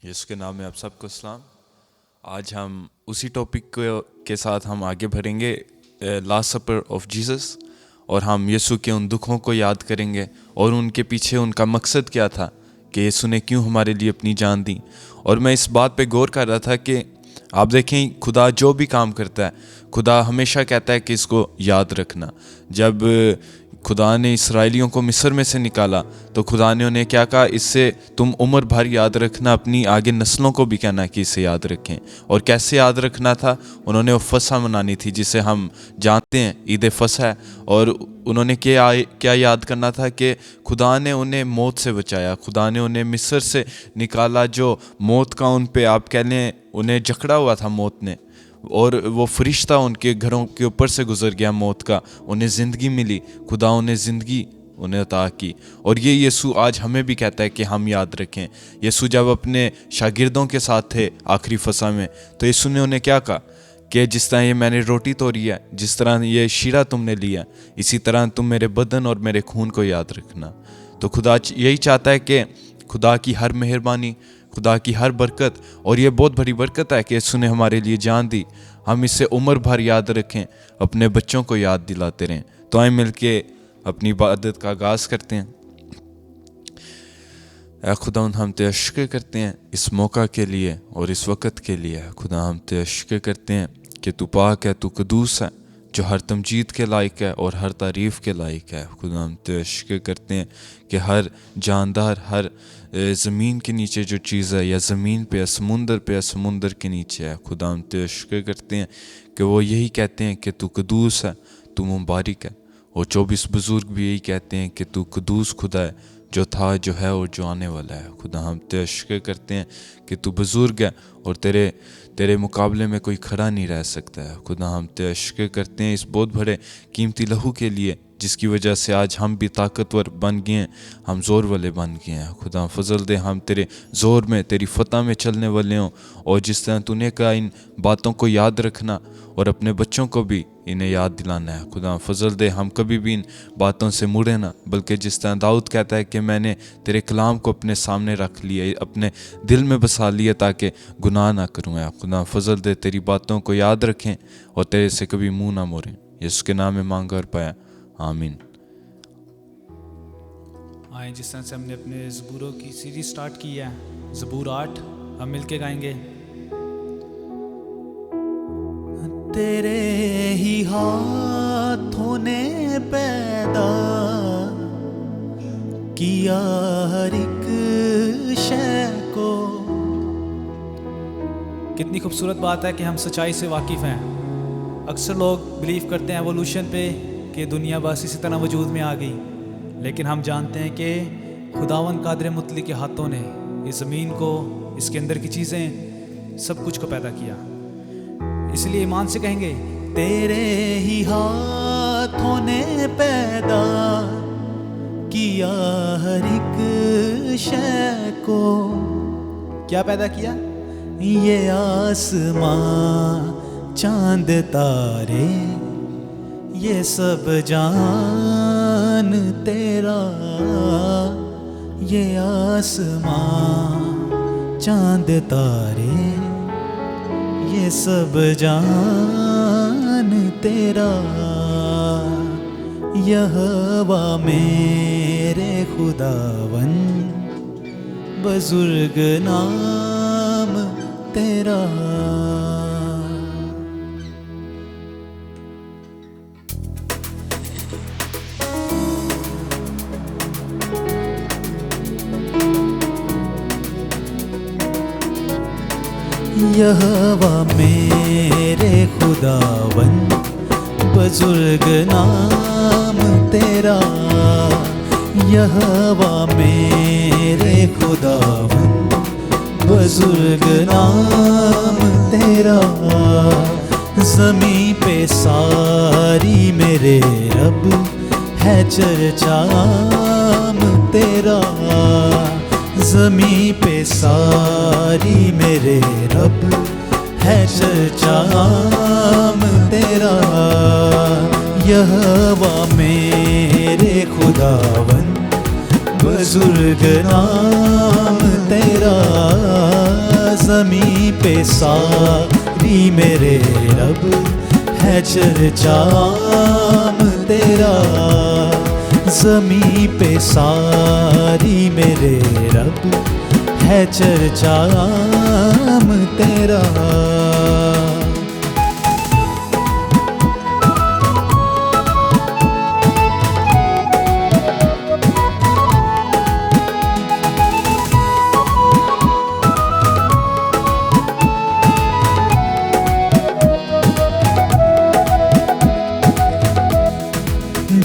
यीशु के नाम में आप सबको सलाम। आज हम उसी टॉपिक के साथ हम आगे बढ़ेंगे, लास्ट सपर ऑफ जीसस, और हम यीशु के उन दुखों को याद करेंगे और उनके पीछे उनका मकसद क्या था कि यीशु ने क्यों हमारे लिए अपनी जान दी। और मैं इस बात पे गौर कर रहा था कि आप देखें, खुदा जो भी काम करता है, खुदा हमेशा कहता है कि इसको याद रखना। जब खुदा ने इस्राएलियों को मिस्र में से निकाला तो खुदा ने उन्हें क्या कहा, इससे तुम उम्र भर याद रखना, अपनी आगे नस्लों को भी कहना कि इसे याद रखें। और कैसे याद रखना था, उन्होंने वो फसह मनानी थी जिसे हम जानते हैं ईद फसह। और उन्होंने क्या याद करना था कि खुदा ने उन्हें मौत से बचाया, खुदा ने उन्हें मिस्र से निकाला, जो मौत का उन पे आप कह लें उन्हें जकड़ा हुआ था मौत ने, और वो फरिश्ता उनके घरों के ऊपर से गुजर गया मौत का, उन्हें ज़िंदगी मिली, खुदा उन्हें ज़िंदगी उन्हें अता की। और ये यीशु आज हमें भी कहता है कि हम याद रखें। यीशु जब अपने शागिर्दों के साथ थे आखिरी फसह में, तो यीशु ने उन्हें क्या कहा कि जिस तरह ये मैंने रोटी तोड़ी है, जिस तरह ये शीरा तुमने लिया, इसी तरह तुम मेरे बदन और मेरे खून को याद रखना। तो खुदा यही चाहता है कि खुदा की हर मेहरबानी, खुदा की हर बरकत, और ये बहुत बड़ी बरकत है कि यीशु ने हमारे लिए जान दी, हम इसे उम्र भर याद रखें, अपने बच्चों को याद दिलाते रहें। तो आए मिल के अपनी इबादत का आगाज़ करते हैं। ऐ खुदा, हम तेरा शुक्र करते हैं इस मौका के लिए और इस वक्त के लिए। खुदा, हम तेरा शुक्र करते हैं कि तू पाक है, तू कदूस है, जो हर तमजीद के लायक है और हर तारीफ़ के लायक है। खुदा, हम तेरा शुक्र करते हैं कि हर जानदार, हर ज़मीन के नीचे जो चीज़ है, या ज़मीन पे या समुंदर पे या समुंदर के नीचे है, खुदा हम तेरा शुक्र करते हैं कि वो यही कहते हैं कि तू कदूस है, तू मुबारक है। और 24 बुज़ुर्ग भी यही कहते हैं कि तू कदूस खुदा है, जो था, जो है और जो आने वाला है। खुदा, हम तेरा शुक्र करते हैं कि तू बुज़ुर्ग है और तेरे मुकाबले में कोई खड़ा नहीं रह सकता है। खुदा, हम तेरा शुक्र करते हैं इस बहुत बड़े कीमती लहू के लिए, जिसकी वजह से आज हम भी ताकतवर बन गए हैं, हम ज़ोर वाले बन गए हैं। खुदा, फजल दे हम तेरे ज़ोर में, तेरी फतह में चलने वाले हों, और जिस तरह तूने कहा इन बातों को याद रखना और अपने बच्चों को भी इन्हें याद दिलाना है। खुदा, फजल दे हम कभी भी इन बातों से मुड़े ना, बल्कि जिस तरह दाऊद कहता है कि मैंने तेरे कलाम को अपने सामने रख लिया, अपने दिल में बसा लिया, ताकि गुनाह ना करूँ। खुदा, फजल दे तेरी बातों को याद रखें और तेरे से कभी मुँह ना मोड़ें। यीशु के नाम में मांग और पाया, आमीन। आए, जिस तरह से हमने अपने ज़बूरों की सीरीज स्टार्ट की है, ज़बूर 8 हम मिलके गाएंगे। तेरे ही हाथों ने पैदा किया हर एक शय को। कितनी खूबसूरत बात है कि हम सच्चाई से वाकिफ़ हैं। अक्सर लोग बिलीव करते हैं एवोल्यूशन पे कि दुनिया बस इसी तरह वजूद में आ गई, लेकिन हम जानते हैं कि खुदावंद कादिर मुतली के हाथों ने इस ज़मीन को, इसके अंदर की चीज़ें, सब कुछ को पैदा किया। इसलिए ईमान से कहेंगे, तेरे ही हाथों ने पैदा किया हर एक शय को। क्या पैदा किया? ये आसमां, चांद तारे, ये सब जान तेरा। ये आसमां, चांद तारे, ये सब जान तेरा। यहोवा मेरे खुदावन, बुजुर्ग नाम तेरा। यहोवा मेरे खुदावन, बुजुर्ग नाम तेरा। यहोवा मेरे खुदावन, बुजुर्ग नाम तेरा। ज़मीं पे सारी मेरे रब है चर्चा नाम तेरा। ज़मीं पे सारी मेरे रब है चर्चा नाम तेरा। यहोवा मेरे खुदावन, बुजुर्ग नाम तेरा। पे सारी मेरे रब है चर्चा आम तेरा, ज़मीं पे सारी मेरे रब है चर्चा आम तेरा।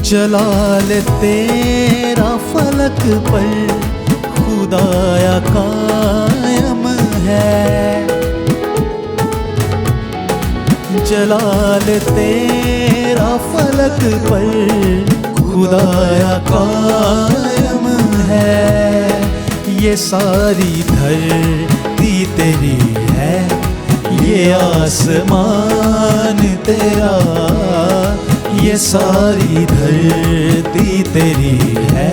जलाल तेरा फलक पर खुदाया कायम है, जलाल तेरा फलक पर खुदाया कायम है। ये सारी धरती तेरी है, ये आसमान तेरा, ये सारी धरती तेरी है,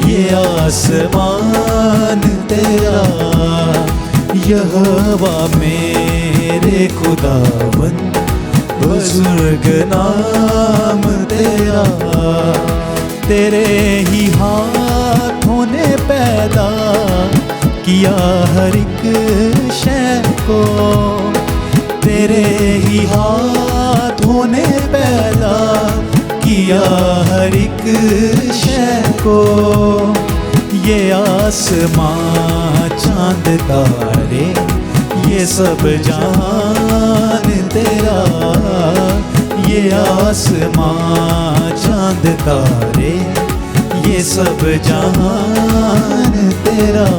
ये आसमान तेरा। यहोवा मेरे खुदावंद बुजुर्ग नाम तेरा, तेरे ही हाथों ने पैदा किया हर एक शय को, तेरे ही हाथों ने पैदा किया हर एक शय को। ये आसमां चांद तारे ये सब जहान तेरा, ये आसमां चांद तारे ये सब जहान तेरा।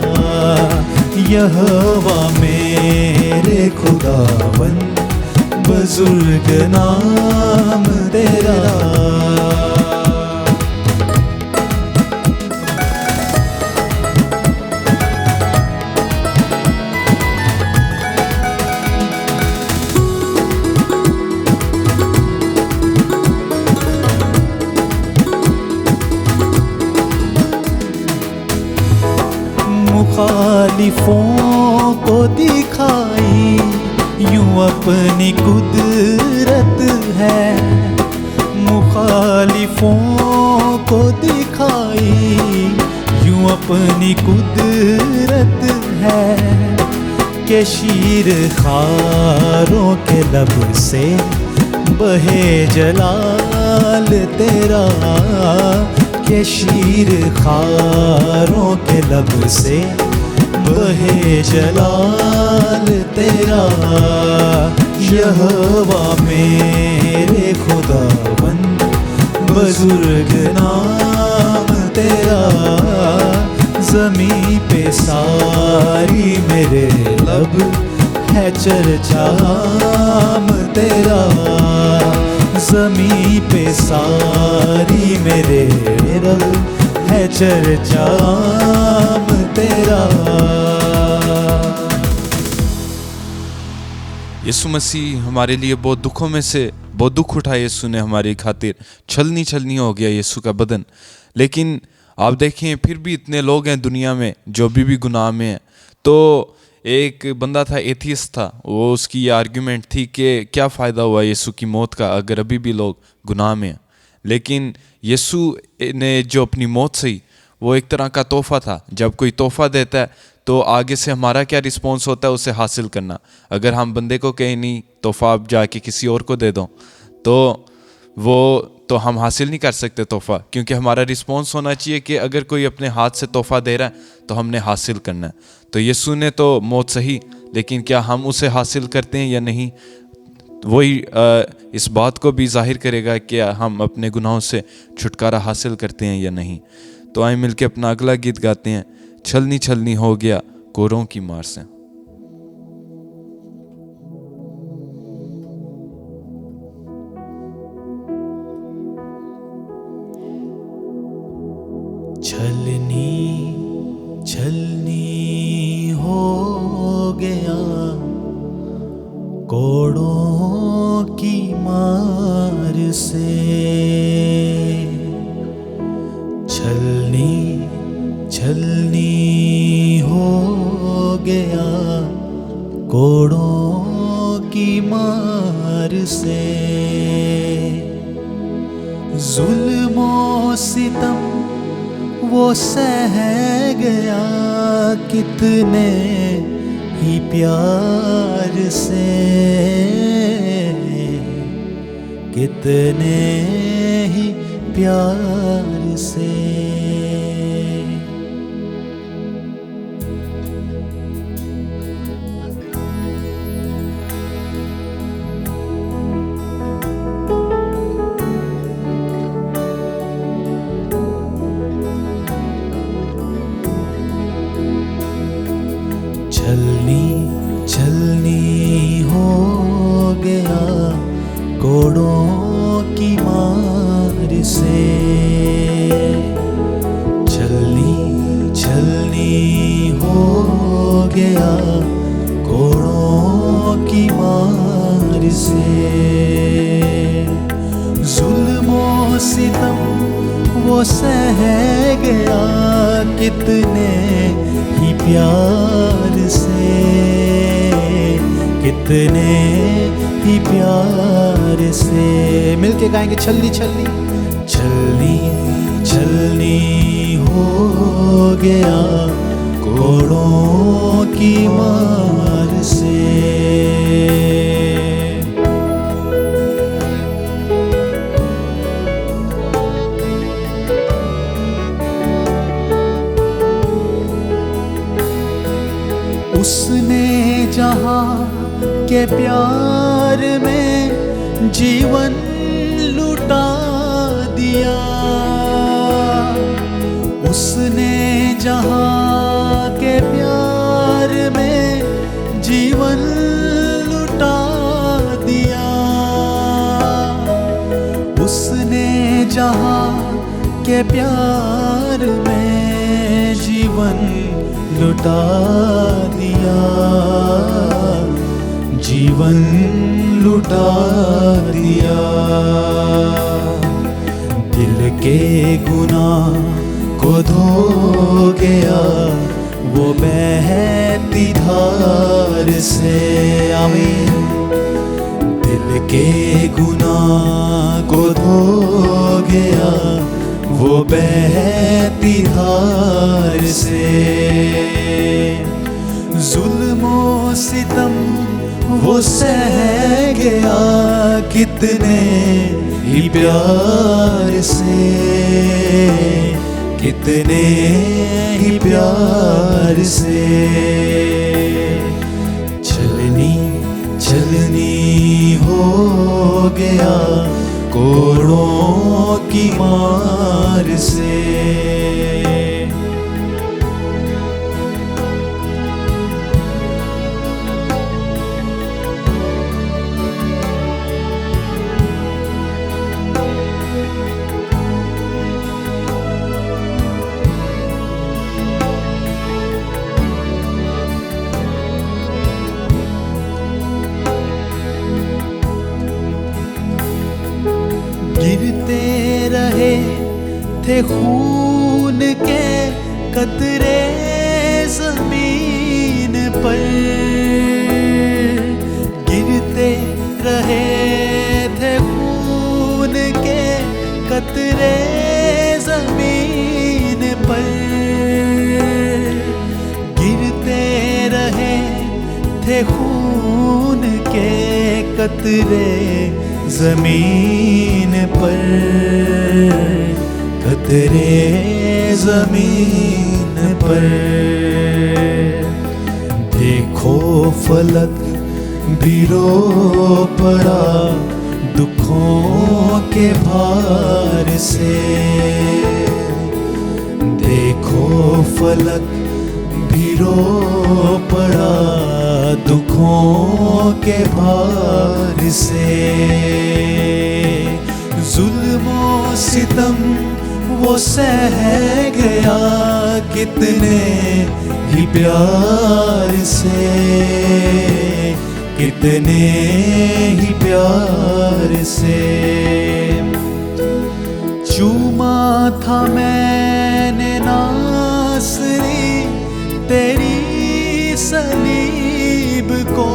यहोवा मेरे खुदावंद बुजुर्ग नाम तेरा। मुखालिफों को दिखाई यूं अपनी कुदरत है, मुखालिफों को दिखाई यूं अपनी कुदरत है। के शीर खारों के लब से बहे जलाल तेरा, के शीर खारों के लब से बहे जलाल तेरा। यहोवा मेरे खुदावंद बुजुर्ग नाम तेरा, ज़मीं पे सारी मेरे लब है चर्चा आम तेरा, ज़मीं पे सारी मेरे रब है चर्चा आम तेरा। यीशु मसीह हमारे लिए बहुत दुखों में से बहुत दुख उठाए यीशु ने हमारी खातिर, छलनी छलनी हो गया यीशु का बदन। लेकिन आप देखें फिर भी इतने लोग हैं दुनिया में जो अभी भी गुनाह में हैं। तो एक बंदा था, एथियस्ट था, वो उसकी ये आर्ग्यूमेंट थी कि क्या फ़ायदा हुआ यीशु की मौत का अगर अभी भी लोग गुनाह में हैं। लेकिन यीशु ने जो अपनी मौत सही, वो एक तरह का तोहफ़ा था। जब कोई तोहफ़ा देता है तो आगे से हमारा क्या रिस्पॉन्स होता है उसे हासिल करना। अगर हम बंदे को कहें नहीं तोहफ़ा आप जाके किसी और को दे दो, तो हम हासिल नहीं कर सकते तोहफ़ा, क्योंकि हमारा रिस्पॉन्स होना चाहिए कि अगर कोई अपने हाथ से तोहफ़ा दे रहा है तो हमने हासिल करना है। तो यीशु ने तो मौत सही, लेकिन क्या हम उसे हासिल करते हैं या नहीं, वही इस बात को भी जाहिर करेगा कि हम अपने गुनाहों से छुटकारा हासिल करते हैं या नहीं। तो आए मिलके अपना अगला गीत गाते हैं, छलनी छलनी हो गया कोरों की मार से। छलनी छलनी हो गया कोड़ों की मार से, छलनी छलनी हो गया कोड़ों की मार से, जुल्मों सितम वो सह गया कितने ही प्यार से, कितने ही प्यार से। छलनी छलनी हो गया कोड़ों की मार से, छलनी छलनी हो गया कोड़ों की मार से, जुल्मों सितम वो सह गया कितने ही प्यार से, कितने ही प्यार से। मिलके गाएंगे छलनी छलनी, छलनी छलनी हो गया कोड़ों की मार से। उसने जहाँ के प्यार में जीवन लुटा दिया, उसने जहाँ के प्यार में जीवन लुटा दिया, उसने जहाँ के प्यार में जीवन लुटा दिया, जीवन लुटा दिया। दिल के गुनाह को धो गया वो बहती धार से, आमीन। दिल के गुनाह को धो गया वो बहती धार से, जुल्मों सितम वो सह गया कितने ही प्यार से, कितने ही प्यार से। छलनी छलनी हो गया कोड़ों की मार से। गिरते रहे थे खून के कतरे जमीन पर, गिरते रहे थे खून के कतरे जमीन पर, गिरते रहे थे खून के कतरे जमीन पर, कतरे जमीन पर। देखो फलक भी रो पड़ा दुखों के भार से, देखो फलक भी रो पड़ा दुखों के भार से, जुल्मों सितम वो सह गया कितने ही प्यार से, कितने ही प्यार से। चूमा था मैंने नासरी तेरी सलीब को,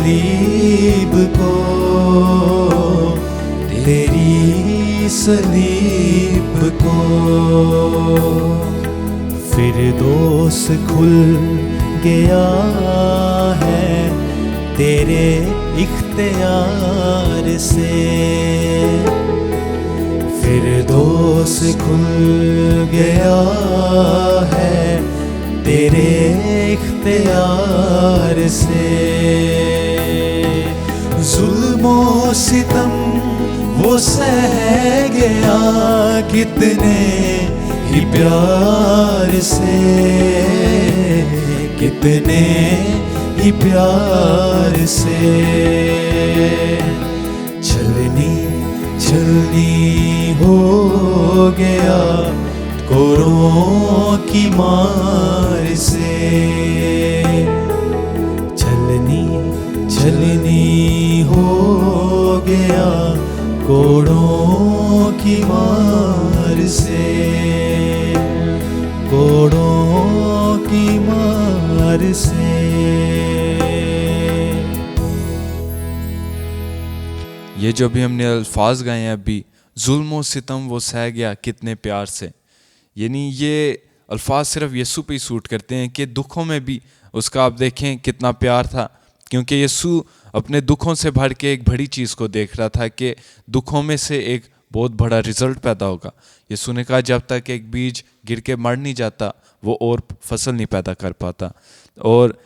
सलीब को, तेरी सलीब को। फिरदौस खुल गया है तेरे इख्तियार से, फिरदौस खुल गया है तेरे इख्तियार से। जुल्मों सितम वो सह गया कितने ही प्यार से, कितने ही प्यार से। छलनी छलनी हो गया कोरों की मार से, छलनी छलनी हो गया कोड़ों की मार से, कोड़ों की मार से। ये जो भी हमने अल्फाज गाए हैं अभी, जुल्म व सितम वो सह गया कितने प्यार से, यानी ये अल्फाज सिर्फ यीशु पे ही सूट करते हैं कि दुखों में भी उसका आप देखें कितना प्यार था, क्योंकि यीशु अपने दुखों से भर के एक बड़ी चीज़ को देख रहा था कि दुखों में से एक बहुत बड़ा रिजल्ट पैदा होगा। यीशु ने कहा जब तक एक बीज गिर के मर नहीं जाता वो और फसल नहीं पैदा कर पाता। और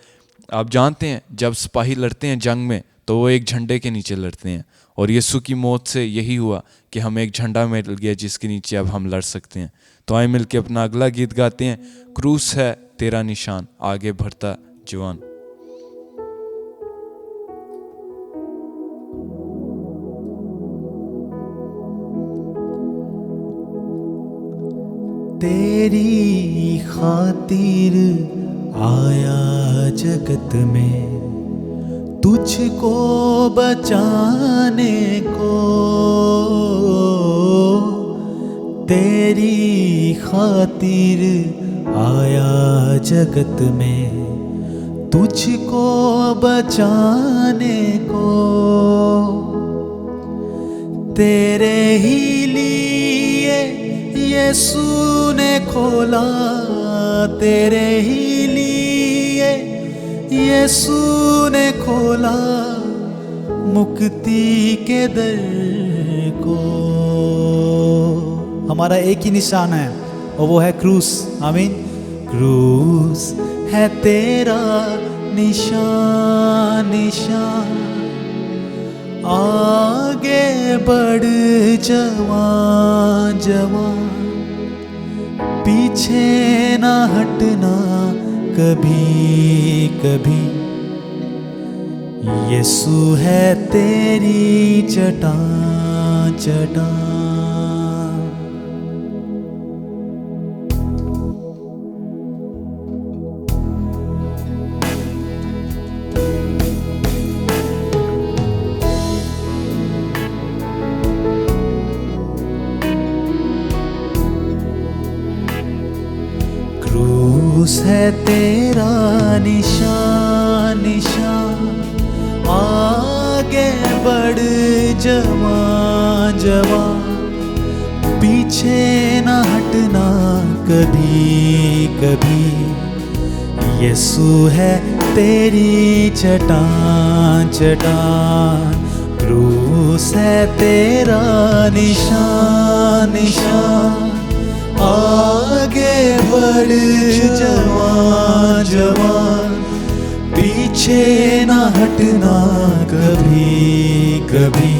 आप जानते हैं जब सिपाही लड़ते हैं जंग में तो वो एक झंडे के नीचे लड़ते हैं, और यीशु की मौत से यही हुआ कि हम एक झंडा मिल गया जिसके नीचे अब हम लड़ सकते हैं। तो आए मिलके अपना अगला गीत गाते हैं, क्रूस है तेरा निशान आगे बढ़ता जवान। तेरी खातिर आया जगत में तुझको बचाने को, तेरी खातिर आया जगत में तुझको बचाने को। तेरे ही लिए यीशु ने खोला, तेरे ही लिए यीशु ने खोला मुक्ति के दर को। हमारा एक ही निशान है और वो है क्रूस। आमीन। क्रूस है तेरा निशान, निशान आगे बढ़ जवान, जवान पीछे ना हटना कभी कभी। यीशु है तेरी चट्टान, चट्टान। क्रूस है तेरा निशान, निशान आगे बढ़ जवान, जवान पीछे ना हटना कभी कभी। यीशु है तेरी चट्टान, चट्टान क्रूस है तेरा निशान, निशान आगे बढ़ जवान, जवान पीछे ना हटना कभी कभी।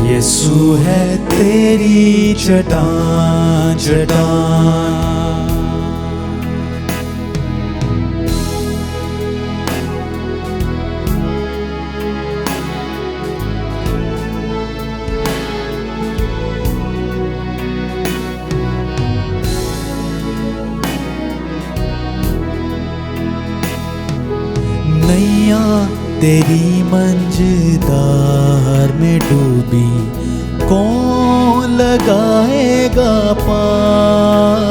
यीशु है तेरी चट्टान, चट्टान। नैया तेरी मंझधार में डूबी कौन लगाएगा पार।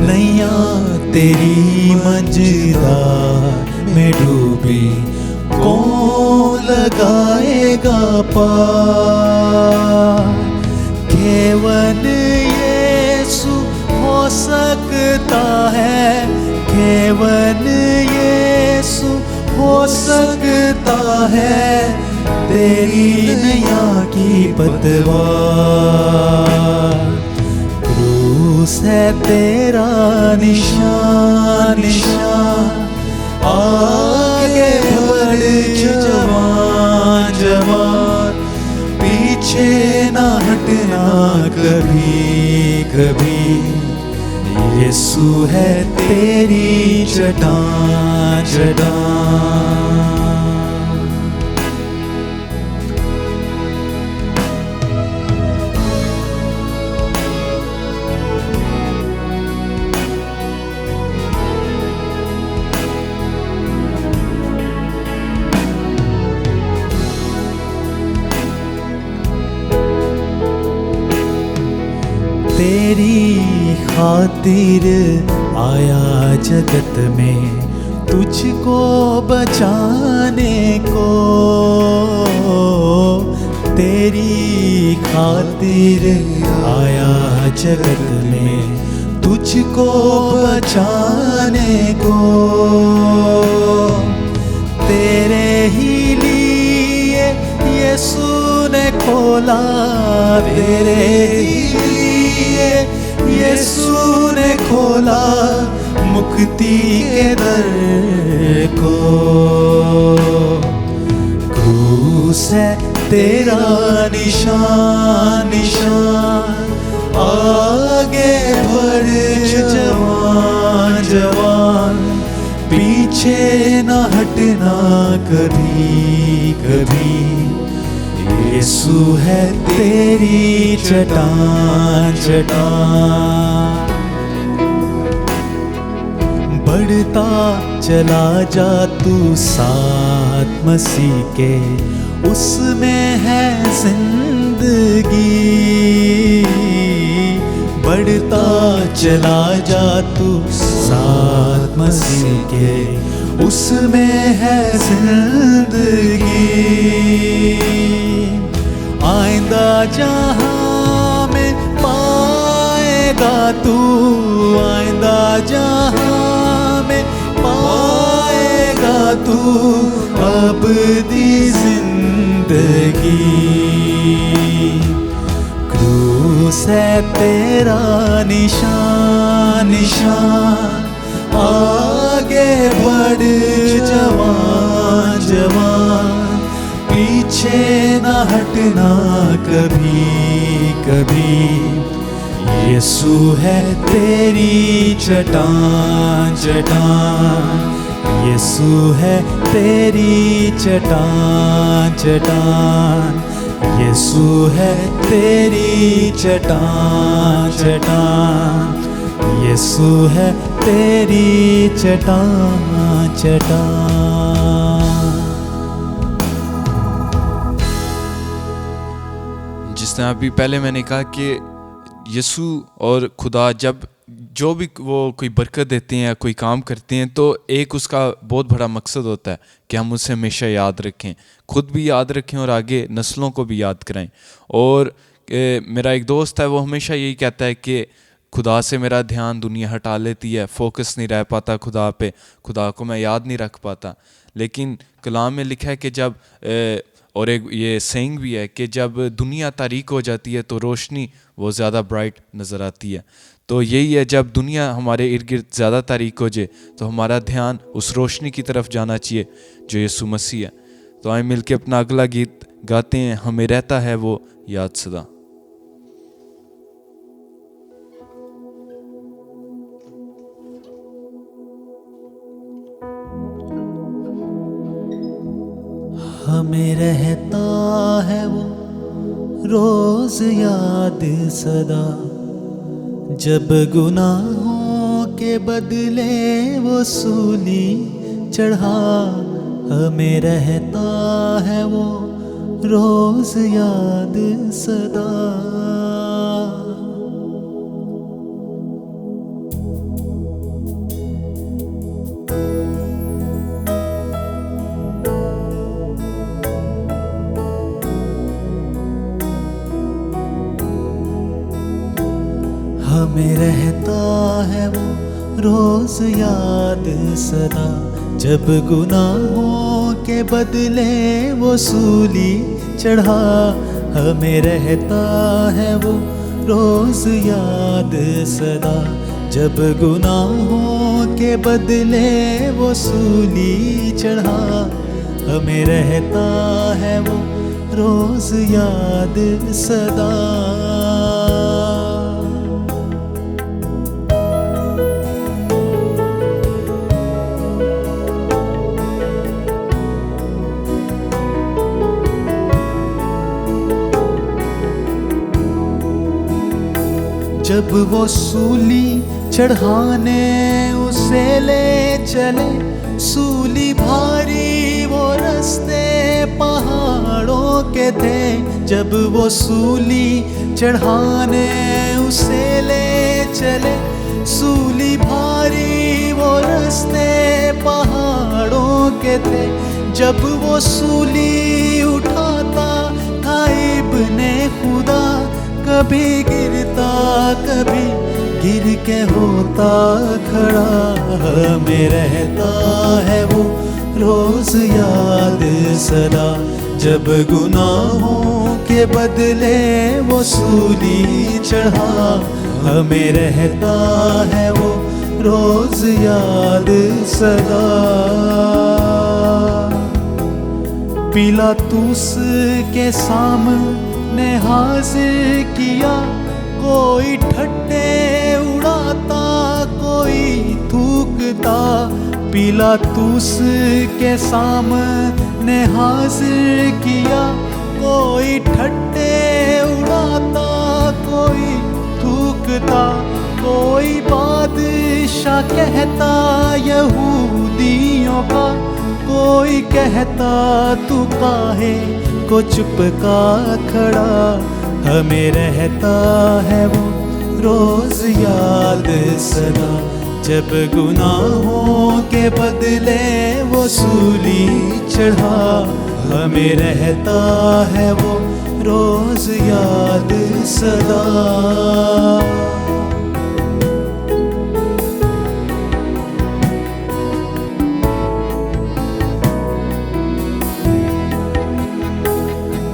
नैया तेरी मंझधार में डूबी लगाएगा पार। केवल यीशु हो सकता है, केवल यीशु हो सकता है तेरी नैया की पतवार। क्रूस है तेरा निशान, निशान आगे बढ़ जवान, जवान पीछे ना हटना कभी कभी। यीशु है तेरी चट्टान, चट्टान। तेरी खातिर आया जगत में तुझको बचाने को। तेरी खातिर आया जगत में तुझको बचाने को। तेरे ही लिए यीशु ने खोला, तेरे ही यीशु ने खोला मुक्ति के दर को। क्रूस है तेरा निशान, निशान आगे बढ़ जवान, जवान पीछे न हटना कभी कभी। यीशु है तेरी चट्टान, चट्टान। बढ़ता चला जा तू साथ मसीह के, उसमें है जिंदगी। बढ़ता चला जा तू साथ मसीह के, उसमें है जिंदगी। आइंदा जहां में पाएगा तू, आइंदा जहां में पाएगा तू अबदी जिंदगी। क्रूस है तेरा निशान, निशान आगे बढ़ जवान, जवान पीछे न हटना कभी कभी। यीशु है तेरी चट्टान, चट्टान। यीशु है तेरी चट्टान, चट्टान। यीशु है तेरी चट्टान, चट्टान। यीशु है तेरी चट्टान, चट्टान। जिस तरह अभी पहले मैंने कहा कि यीशु और खुदा जब जो भी वो कोई बरकत देते हैं या कोई काम करते हैं तो एक उसका बहुत बड़ा मकसद होता है कि हम उसे हमेशा याद रखें, खुद भी याद रखें और आगे नस्लों को भी याद कराएं। और मेरा एक दोस्त है वो हमेशा यही कहता है कि खुदा से मेरा ध्यान दुनिया हटा लेती है, फोकस नहीं रह पाता खुदा पे, खुदा को मैं याद नहीं रख पाता। लेकिन कलाम में लिखा है कि जब और एक ये सेइंग भी है कि जब दुनिया तारीक हो जाती है तो रोशनी वो ज़्यादा ब्राइट नज़र आती है। तो यही है, जब दुनिया हमारे इर्द गिर्द ज़्यादा तारीक हो जाए तो हमारा ध्यान उस रोशनी की तरफ जाना चाहिए जो यीशु मसीह है। तो आए मिल के अपना अगला गीत गाते हैं, हमें रहता है वो याद सदा। हमें रहता है वो रोज याद सदा, जब गुनाहों के बदले वो सूली चढ़ा। हमें रहता है वो रोज याद सदा। हमें रहता है वो रोज याद सदा, जब गुनाहों के बदले वो सूली चढ़ा। हमें रहता है वो रोज याद सदा, जब गुनाहों के बदले वो सूली चढ़ा। हमें रहता है वो रोज याद सदा। जब वो सूली चढ़ाने उसे ले चले, सूली भारी वो रास्ते पहाड़ों के थे। जब वो सूली चढ़ाने उसे ले चले, सूली भारी वो रास्ते पहाड़ों के थे। जब वो सूली उठाता था इब्ने खुदा, कभी गिरता कभी गिर के होता खड़ा। हमें रहता है वो रोज याद सदा, जब गुनाहों के बदले वो सूली चढ़ा। हमें रहता है वो रोज याद सदा। पिलातुस के सामने हाजिर किया, कोई ठट्ठे उड़ाता कोई थूकता। पिलातुस के सामने हाजिर किया, कोई ठट्ठे उड़ाता कोई थूकता। कोई बादशाह कहता यहूदियों का, कोई कहता तू काहे को चुपका खड़ा। हमें रहता है वो रोज याद सदा, जब गुनाहों के बदले वो सूली चढ़ा। हमें रहता है वो रोज याद सदा।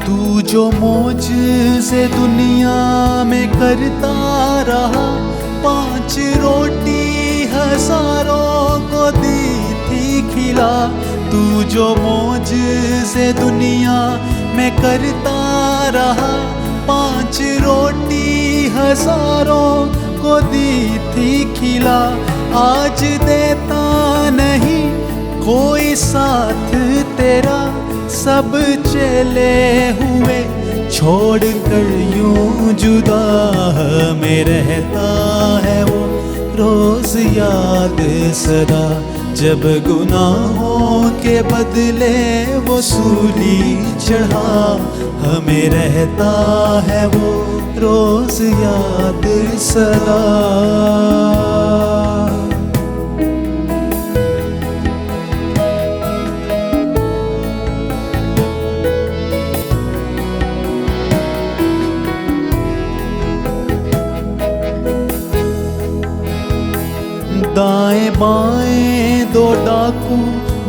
तू जो मौजज़े दुनिया में करता रहा, 5 रोटी हजारों को दी थी खिला। तू जो मौजज़े दुनिया में करता रहा, 5 रोटी हजारों को दी थी खिला। आज देता नहीं कोई साथ तेरा, सब चले हुए छोड़ कर यूं जुदा। हमें रहता है वो रोज याद सदा, जब गुनाहों के बदले वो सूली चढ़ा। हमें रहता है वो रोज याद सदा। दाएं बाएं 2 डाकू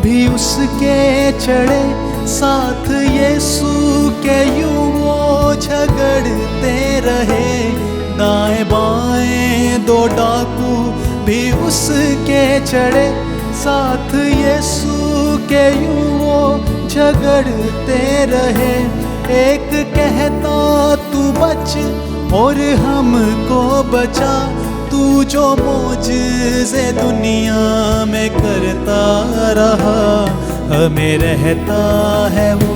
भी उसके चढ़े, साथ यीशु के यूं वो झगड़ते रहे। दाएं बाएं 2 डाकू भी उसके चढ़े, साथ यीशु के यूं वो झगड़ते रहे। एक कहता तू बच और हमको बचा, तू जो मौजज़े दुनिया में करता रहा। हमें रहता है वो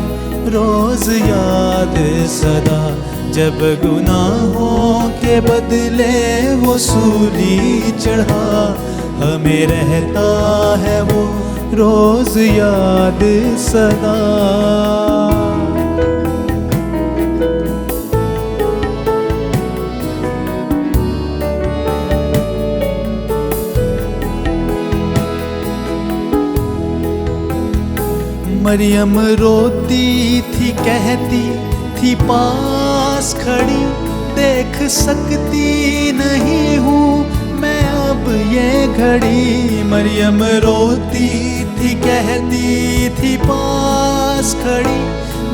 रोज याद सदा, जब गुनाहों के बदले वो सूली चढ़ा। हमें रहता है वो रोज याद सदा। मरियम रोती थी कहती थी पास खड़ी, देख सकती नहीं हूँ मैं अब ये घड़ी। मरियम रोती थी, कहती थी पास खड़ी,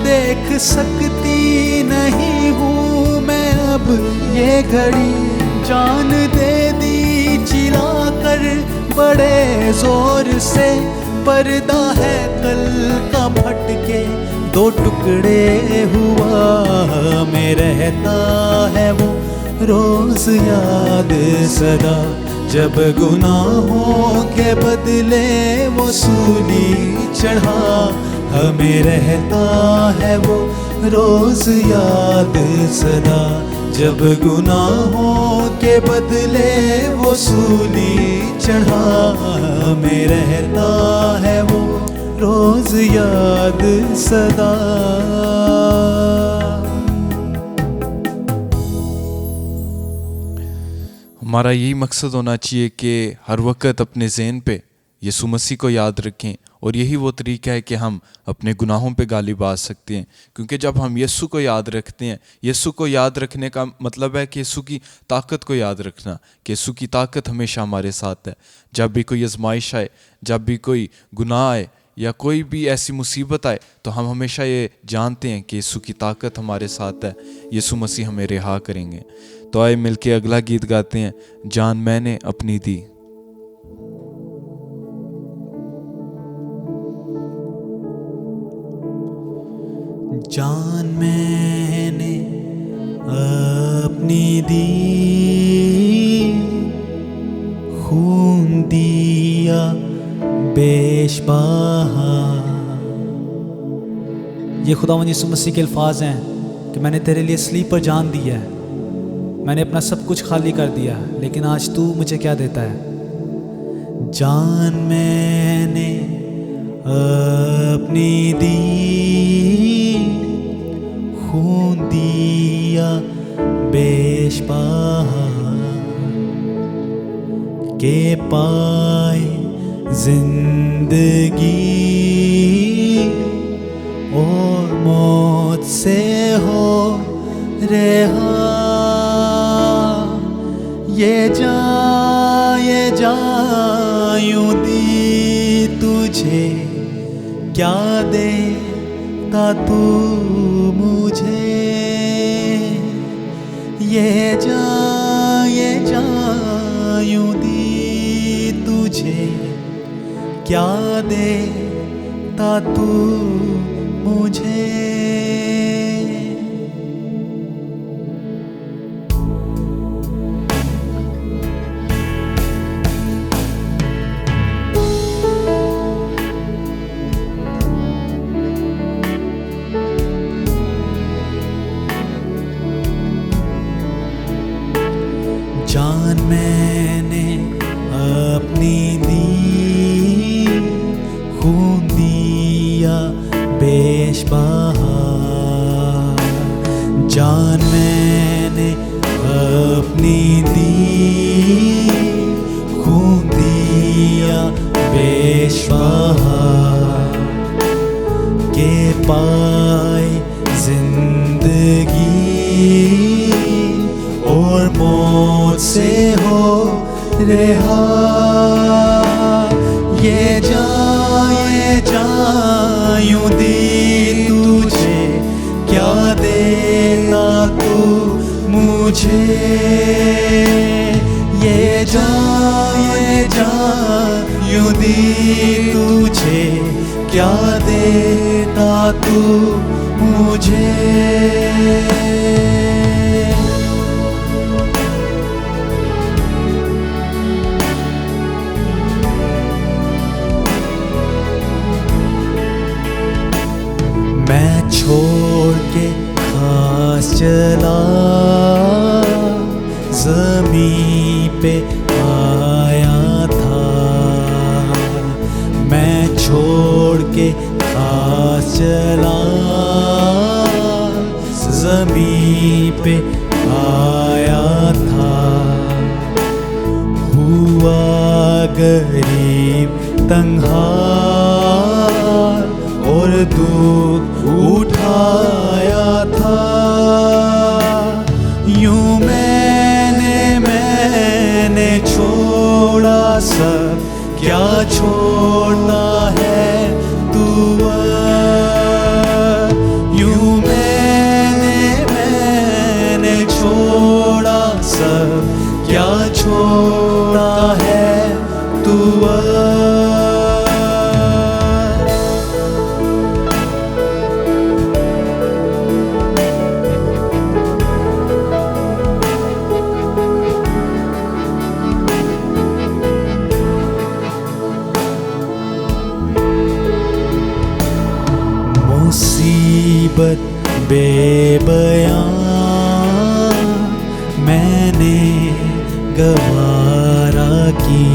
देख सकती नहीं हूँ मैं अब ये घड़ी। जान दे दी चिल्ला कर बड़े जोर से, पर्दा है कल का फटके दो टुकड़े हुआ। में रहता है वो रोज याद सदा, जब गुनाहों के बदले वो सूली चढ़ा। हमें रहता है वो रोज याद सदा, जब गुनाहों के बदले वो सूली चढ़ा। हमें रहता है वो रोज याद सदा। हमारा यही मकसद होना चाहिए कि हर वक्त अपने ज़हन पे यीशु मसीह को याद रखें, और यही वो तरीका है कि हम अपने गुनाहों पे गालिब आ सकते हैं। क्योंकि जब हम यीशु को याद रखते हैं, यीशु को याद रखने का मतलब है कि यीशु की ताकत को याद रखना, कि यीशु की ताकत हमेशा हमारे साथ है। जब भी कोई आजमाइश आए, जब भी कोई गुनाह आए या कोई भी ऐसी मुसीबत आए, तो हम हमेशा ये जानते हैं कि यीशु की ताकत हमारे साथ है, यीशु मसीह हमें रिहा करेंगे। तो आए मिलके अगला गीत गाते हैं, जान मैंने अपनी दी। जान मैंने अपनी दी, खून दिया बेशबहा। ये खुदावंद यीशु मसीह के अल्फाज हैं कि मैंने तेरे लिए सलीब पर जान दी है, मैंने अपना सब कुछ खाली कर दिया, लेकिन आज तू मुझे क्या देता है। जान मैंने अपनी दी, खून दिया बेशबहा, के पाए जिंदगी और मौत से हो रेहा। ये जा यूं दी तुझे, क्या देता तू मुझे। ये जा यूं दी तुझे, क्या देता तू मुझे। जान मैंने अपनी दी, खून दिया बेशबहा। जान मैंने अपनी दी, खून दिया बेशबहा, के पाए जिंदगी और मौत से हो रेहा। ये जा यूं दी तुझे, क्या देता तू मुझे। ये जा यूं दी तुझे, क्या देता तू मुझे। मैं छोड़ के खास चला, ज़मीं पे आया था। मैं छोड़ के खास चला, ज़मीं पे आया था। हुआ गरीब तन्हार और दुख उठाया था। यूं छोड़ता है तू यूं मैंने छोड़ा सब, क्या छोड़ा है तू मुसीबत बेबयां मैंने गवारा की,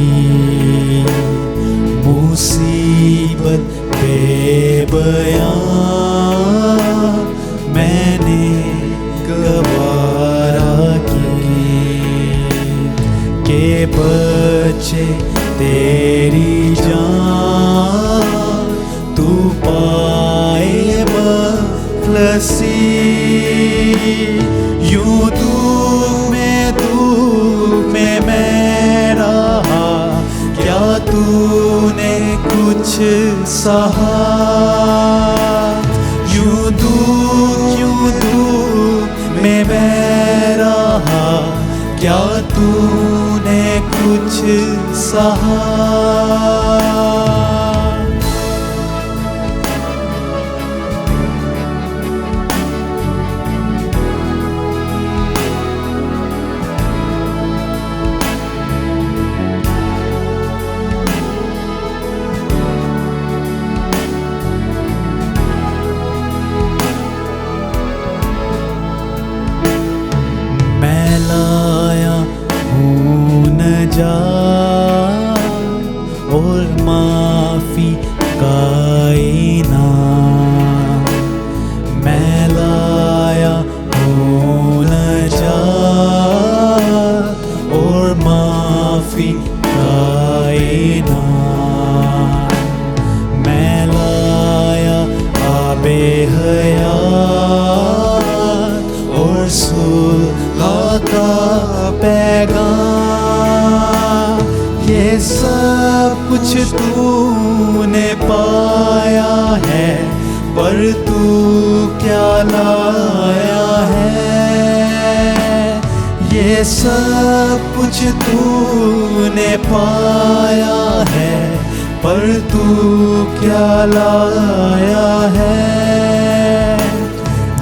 मुसीबत बेबयां मैंने गवारा की, के बच्चे तेरी जान तू पाए बखलसी, यूं दुख में मैं रहा, क्या तूने कुछ सहा, यूं दुख में मैं रहा, क्या तूने कुछ सहा। और माफी का इनाम मैं लाया हूँ नजात, और माफी का इनाम मैं लाया आबे हयात, और सुलह का पैगाम, ये सब कुछ तूने पाया है, पर तू क्या लाया है, ये सब कुछ तूने पाया है, पर तू क्या लाया है।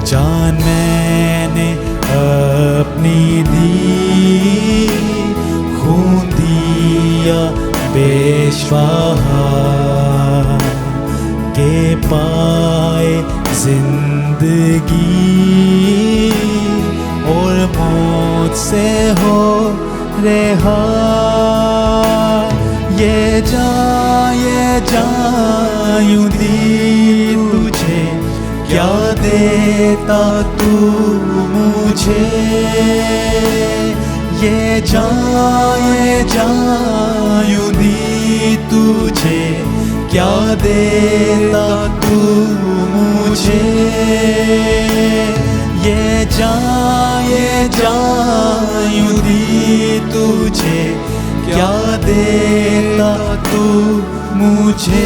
जान मैंने अपनी दी, खून दिया बेशबहा, के पाए जिंदगी, और मौत से हो रेहा, ये जान यूं दी तुझे, क्या देता तू मुझे, ये जान यूं दी तुझे, क्या देता तू मुझे, ये जान यूं दी तुझे, क्या देता तू मुझे।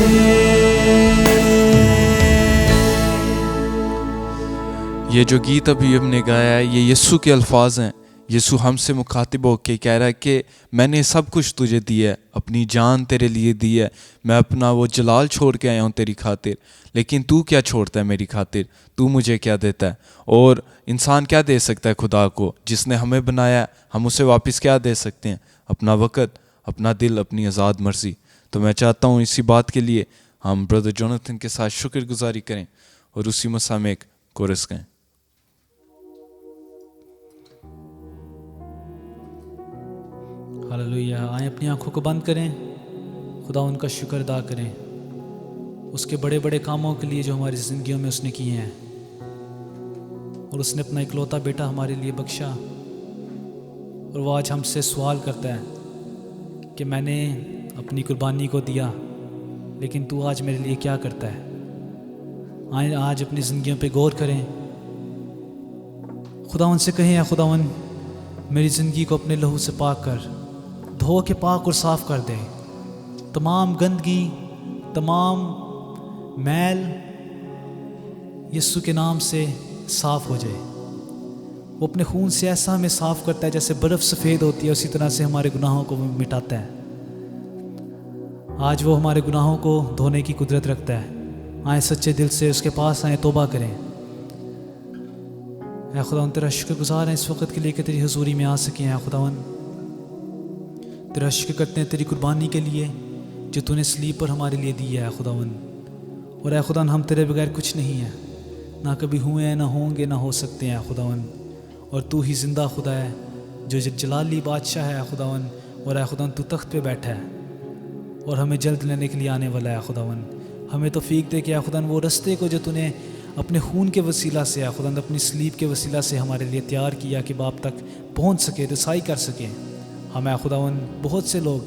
ये जो गीत अभी हमने गाया है, ये यीशु के अल्फाज हैं। यीशु हमसे मुखातिब होके कह रहा है कि मैंने सब कुछ तुझे दिया है, अपनी जान तेरे लिए दी है, मैं अपना वो जलाल छोड़ के आया हूँ तेरी खातिर, लेकिन तू क्या छोड़ता है मेरी खातिर, तू मुझे क्या देता है। और इंसान क्या दे सकता है खुदा को जिसने हमें बनाया, हम उसे वापस क्या दे सकते हैं, अपना वक़्त, अपना दिल, अपनी आज़ाद मर्ज़ी। तो मैं चाहता हूँ इसी बात के लिए हम ब्रदर जोनाथन के साथ शुक्रगुजारी करें और उसी मसा में एक कोरस गाएं। हालेलुया। आए अपनी आंखों को बंद करें, खुदा उनका शुक्र अदा करें उसके बड़े बड़े कामों के लिए जो हमारी ज़िंदगियों में उसने किए हैं, और उसने अपना इकलौता बेटा हमारे लिए बख्शा। और वो आज हमसे सवाल करता है कि मैंने अपनी कुर्बानी को दिया, लेकिन तू आज मेरे लिए क्या करता है। आए आज अपनी ज़िंदगियों पे गौर करें, खुदावन से कहें, या खुदावन मेरी ज़िंदगी को अपने लहू से पाक कर, धो के पाक और साफ़ कर दे। तमाम गंदगी, तमाम मैल यीशु के नाम से साफ हो जाए। वो अपने खून से ऐसा हमें साफ करता है जैसे बर्फ़ सफ़ेद होती है, उसी तरह से हमारे गुनाहों को मिटाता है। आज वो हमारे गुनाहों को धोने की कुदरत रखता है। आए सच्चे दिल से उसके पास आए, तौबा करें। ऐ खुदावन तेरा शुक्रगुज़ार हैं इस वक्त के लिए कि तेरी हुजूरी में आ सकें। ऐ खुदावन तेरा शुक्र करते हैं तेरी कुर्बानी के लिए जो तूने सलीब पर हमारे लिए दी है। ऐ खुदावन, और ऐ खुदावन हम तेरे बगैर कुछ नहीं हैं, ना कभी हुए हैं, ना होंगे, ना हो सकते हैं। ऐ खुदावन, और तू ही ज़िंदा खुदा है जो जलाली बादशाह है। ऐ खुदावन, और ऐ खुदावन तू तख्त पे बैठा है और हमें जल्द लेने के लिए आने वाला है। खुदावन हमें तौफीक दे कि ऐ खुदावन वो रस्ते को जो तूने अपने खून के वसीला से, ऐ खुदावन अपनी सलीब के वसीला से हमारे लिए तैयार किया कि बाप तक पहुंच सके, रसाई कर सके। हम ऐ खुदावन बहुत से लोग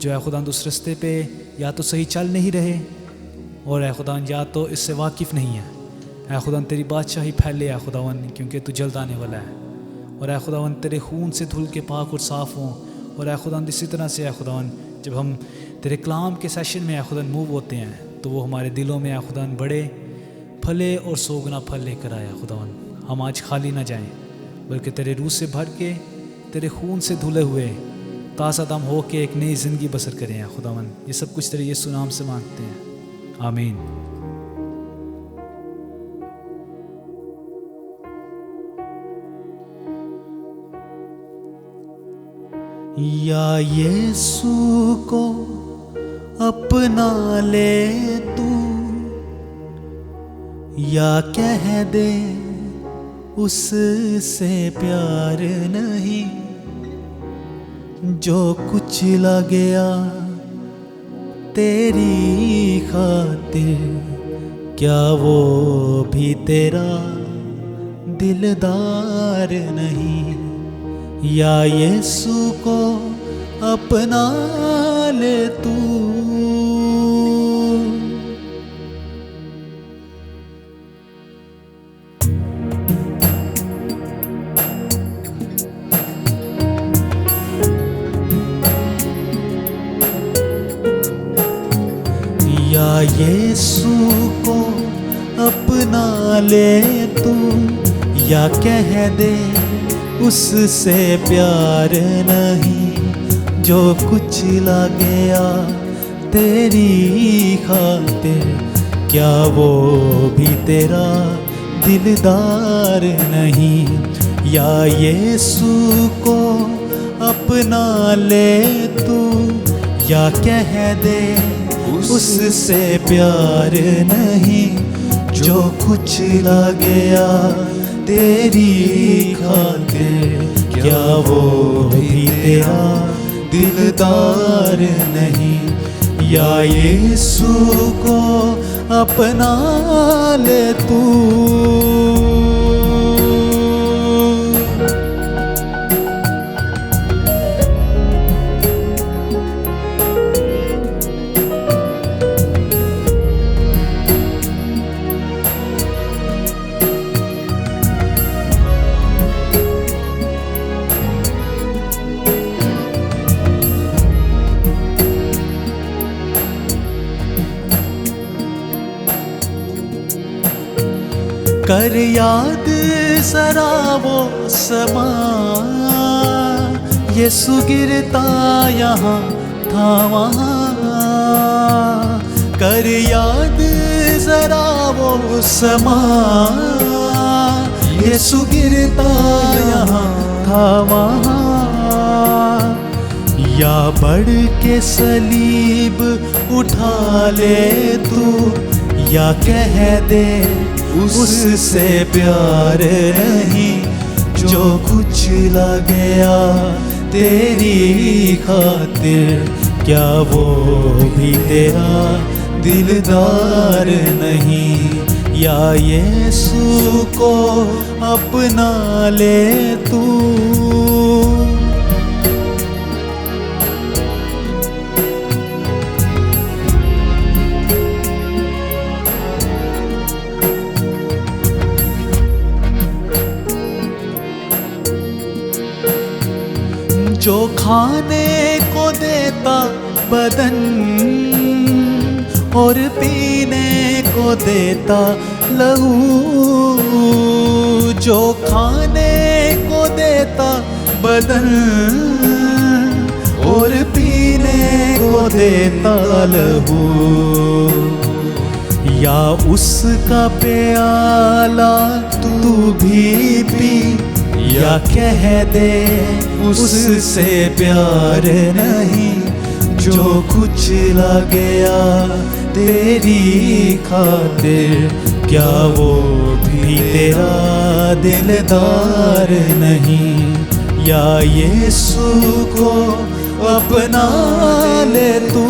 जो ऐ खुदावन उस रस्ते पे या तो सही चल नहीं रहे और ऐ खुदावन या तो इससे वाकिफ़ नहीं है। ऐ खुदावन तेरी बादशाही फैले ऐ खुदावन, क्योंकि तू जल्द आने वाला है। और ऐ खुदावन तेरे खून से धुल के पाक और साफ़ हों। और ऐ खुदावन इसी तरह से ऐ खुदावन जब हम तेरे कलाम के सेशन में ऐ खुदावन मूव होते हैं तो वो हमारे दिलों में ऐ खुदावन बड़े फले और सोगना फल लेकर आया। खुदावन हम आज खाली ना जाएं, बल्कि तेरे रूह से भर के, तेरे खून से धुले हुए ताज़ा दम हो के एक नई ज़िंदगी बसर करें। ऐ खुदावन ये सब कुछ तेरे यीशु नाम से मांगते हैं, आमीन। या यीशु को अपना ले तू, या कह दे उससे प्यार नहीं, जो कुचला गया तेरी खातिर, क्या वो भी तेरा दिलदार नहीं। या यीशु को अपना ले तू। या यीशु को अपना ले तू, या कह दे उससे प्यार नहीं, जो कुचला गया तेरी खातिर, क्या वो भी तेरा दिलदार नहीं। या यीशु को अपना ले तू, या कह दे उससे प्यार नहीं, जो कुचला गया तेरी खातिर, क्या वो भी तेरा दिलदार नहीं। या यीशु को अपना ले तू। कर याद जरा वो समा, यीशु गिरता यहाँ था वहाँ। कर याद जरा वो समा, यीशु गिरता यहाँ था वहाँ। या बढ़ के सलीब उठा ले तू, या कह दे उससे प्यार नहीं, जो कुचला गया तेरी खातिर, क्या वो भी तेरा दिलदार नहीं। या यीशु को अपना ले तू। जो खाने को देता बदन और पीने को देता लहू, जो खाने को देता बदन और पीने को देता लहू, या उसका प्याला तू भी पी, या कह दे उससे प्यार नहीं, जो कुचला गया तेरी खातिर, क्या वो भी तेरा दिलदार नहीं, या यीशु को अपना ले तू।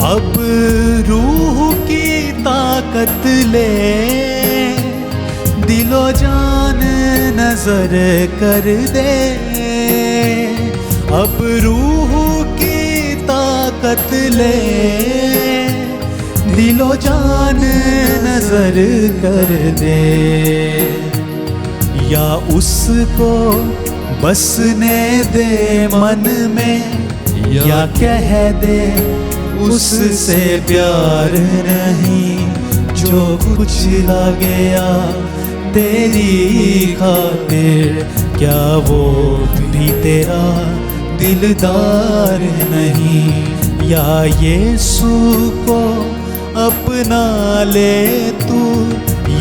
अब रूह की ताकत ले, दिलो जान नजर कर दे, अब रूह की ताकत ले, दिलो जान नजर कर दे, या उसको बसने दे मन में, या कह दे उससे प्यार नहीं, जो कुचला गया तेरी खातिर, क्या वो भी तेरा दिलदार नहीं, या यीशु को अपना ले तू,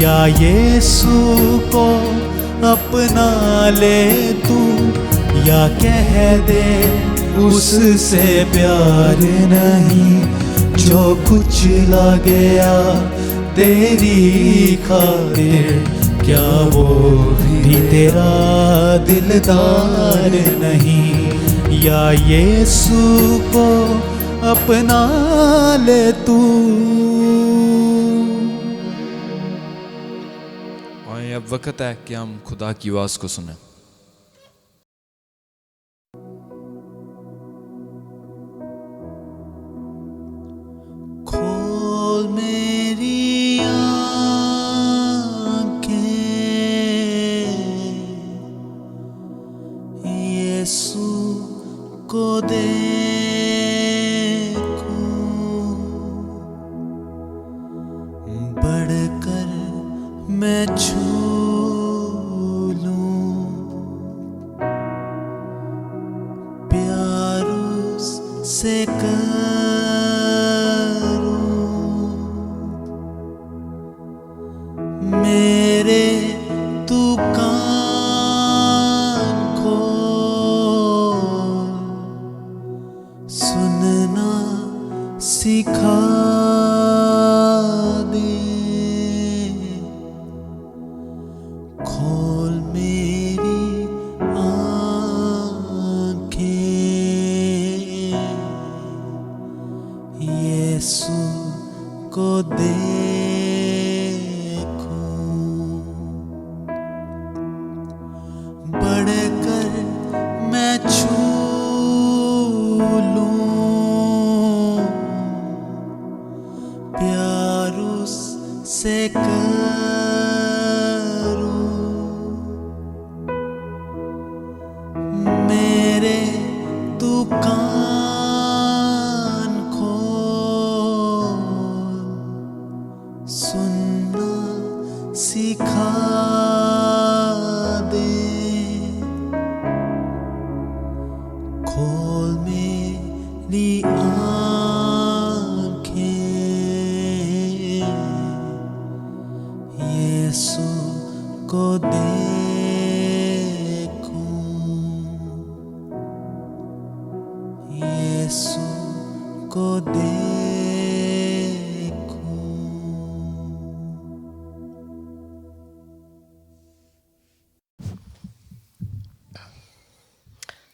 या यीशु को अपना ले तू, या कह दे उससे प्यार नहीं, जो कुचला गया तेरी खातिर, क्या वो भी तेरा दिलदार नहीं, या यीशु को अपना ले तू। और अब वक्त है कि हम खुदा की आवाज को सुने। खोल मेरी आँखें, यीशु को देखूं, बढ़कर मैं छू लूं, प्यार उससे मेरे तू कान खोल, सुनना सिखा दे, खोल मेरी आँखें, यीशु को दे, बढ़कर मैं छू लूं, प्यार उससे करूं, मेरे तू कान खोल, सुनना सिखा दे, खोल मेरी आँखें, यीशु को देखूं, यीशु को देखूं।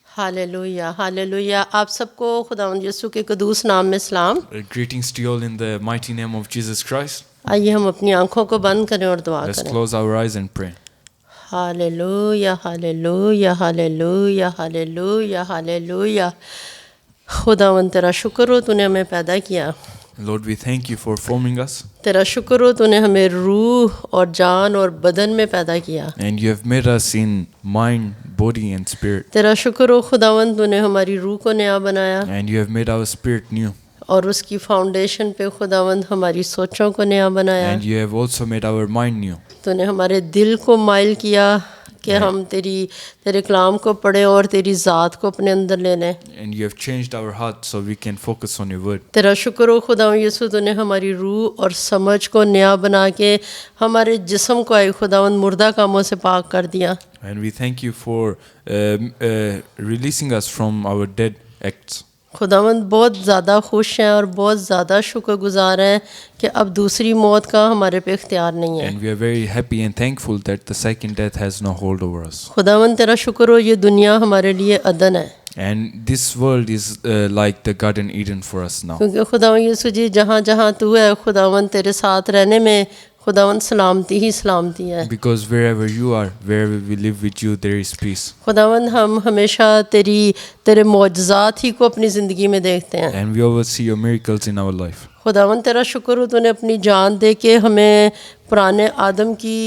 Hallelujah hallelujah. आप सबको खुदावंद यीशु के कदूस नाम में सलाम। Greetings to you all in the mighty name of Jesus Christ. आइए हम अपनी आंखों को बंद करें और दुआ Let's करें। close our eyes and pray. Hallelujah hallelujah hallelujah hallelujah hallelujah. खुदावंद तेरा शुक्र हो तूने हमें पैदा किया। Lord, we thank you for forming us, तेरा शुक्र हो तूने हमें रूह और जान और बदन में पैदा किया। and you have made us in mind, body and spirit. तेरा शुक्र हो खुदावंद, तूने हमारी रूह को नया बनाया And you have made our spirit new. और उसकी फाउंडेशन पे खुदावंद हमारी सोचों को नया बनाया। And you have also made our mind new. तूने हमारे दिल को माइल किया कि हम तेरे कलाम को पढ़ें और तेरी ज़ात को अपने अंदर ले लें। And you have changed our heart so we can focus on your word. तेरा शुक्र हो खुदावंद यीशु, तूने हमारी रूह और समझ को नया बना के हमारे जिस्म को आए खुदावंद मुर्दा कामों से पाक कर दिया। And we thank you for releasing us from our dead acts. खुदावंद बहुत ज़्यादा खुश हैं और बहुत ज़्यादा शुक्रगुजार हैं कि अब दूसरी मौत का हमारे पे इख्तियार नहीं है। And we are very happy and thankful that the second death has no hold over us. खुदावंद तेरा शुक्र हो, ये दुनिया हमारे लिए अदन है, And this world is like the Garden Eden for us now. क्योंकि खुदावंद यीशु जी जहाँ जहाँ तू है खुदावंद तेरे साथ रहने में खुदावंद सलामती ही सलामती है। Because wherever you are, wherever we live with you, there is peace. खुदावंद हम हमेशा तेरे मौजज़ात ही को अपनी ज़िंदगी में देखते हैं। And we always see your miracles in our life. खुदावंद तेरा शुक्र हो, तूने अपनी जान दे के हमें पुराने आदम की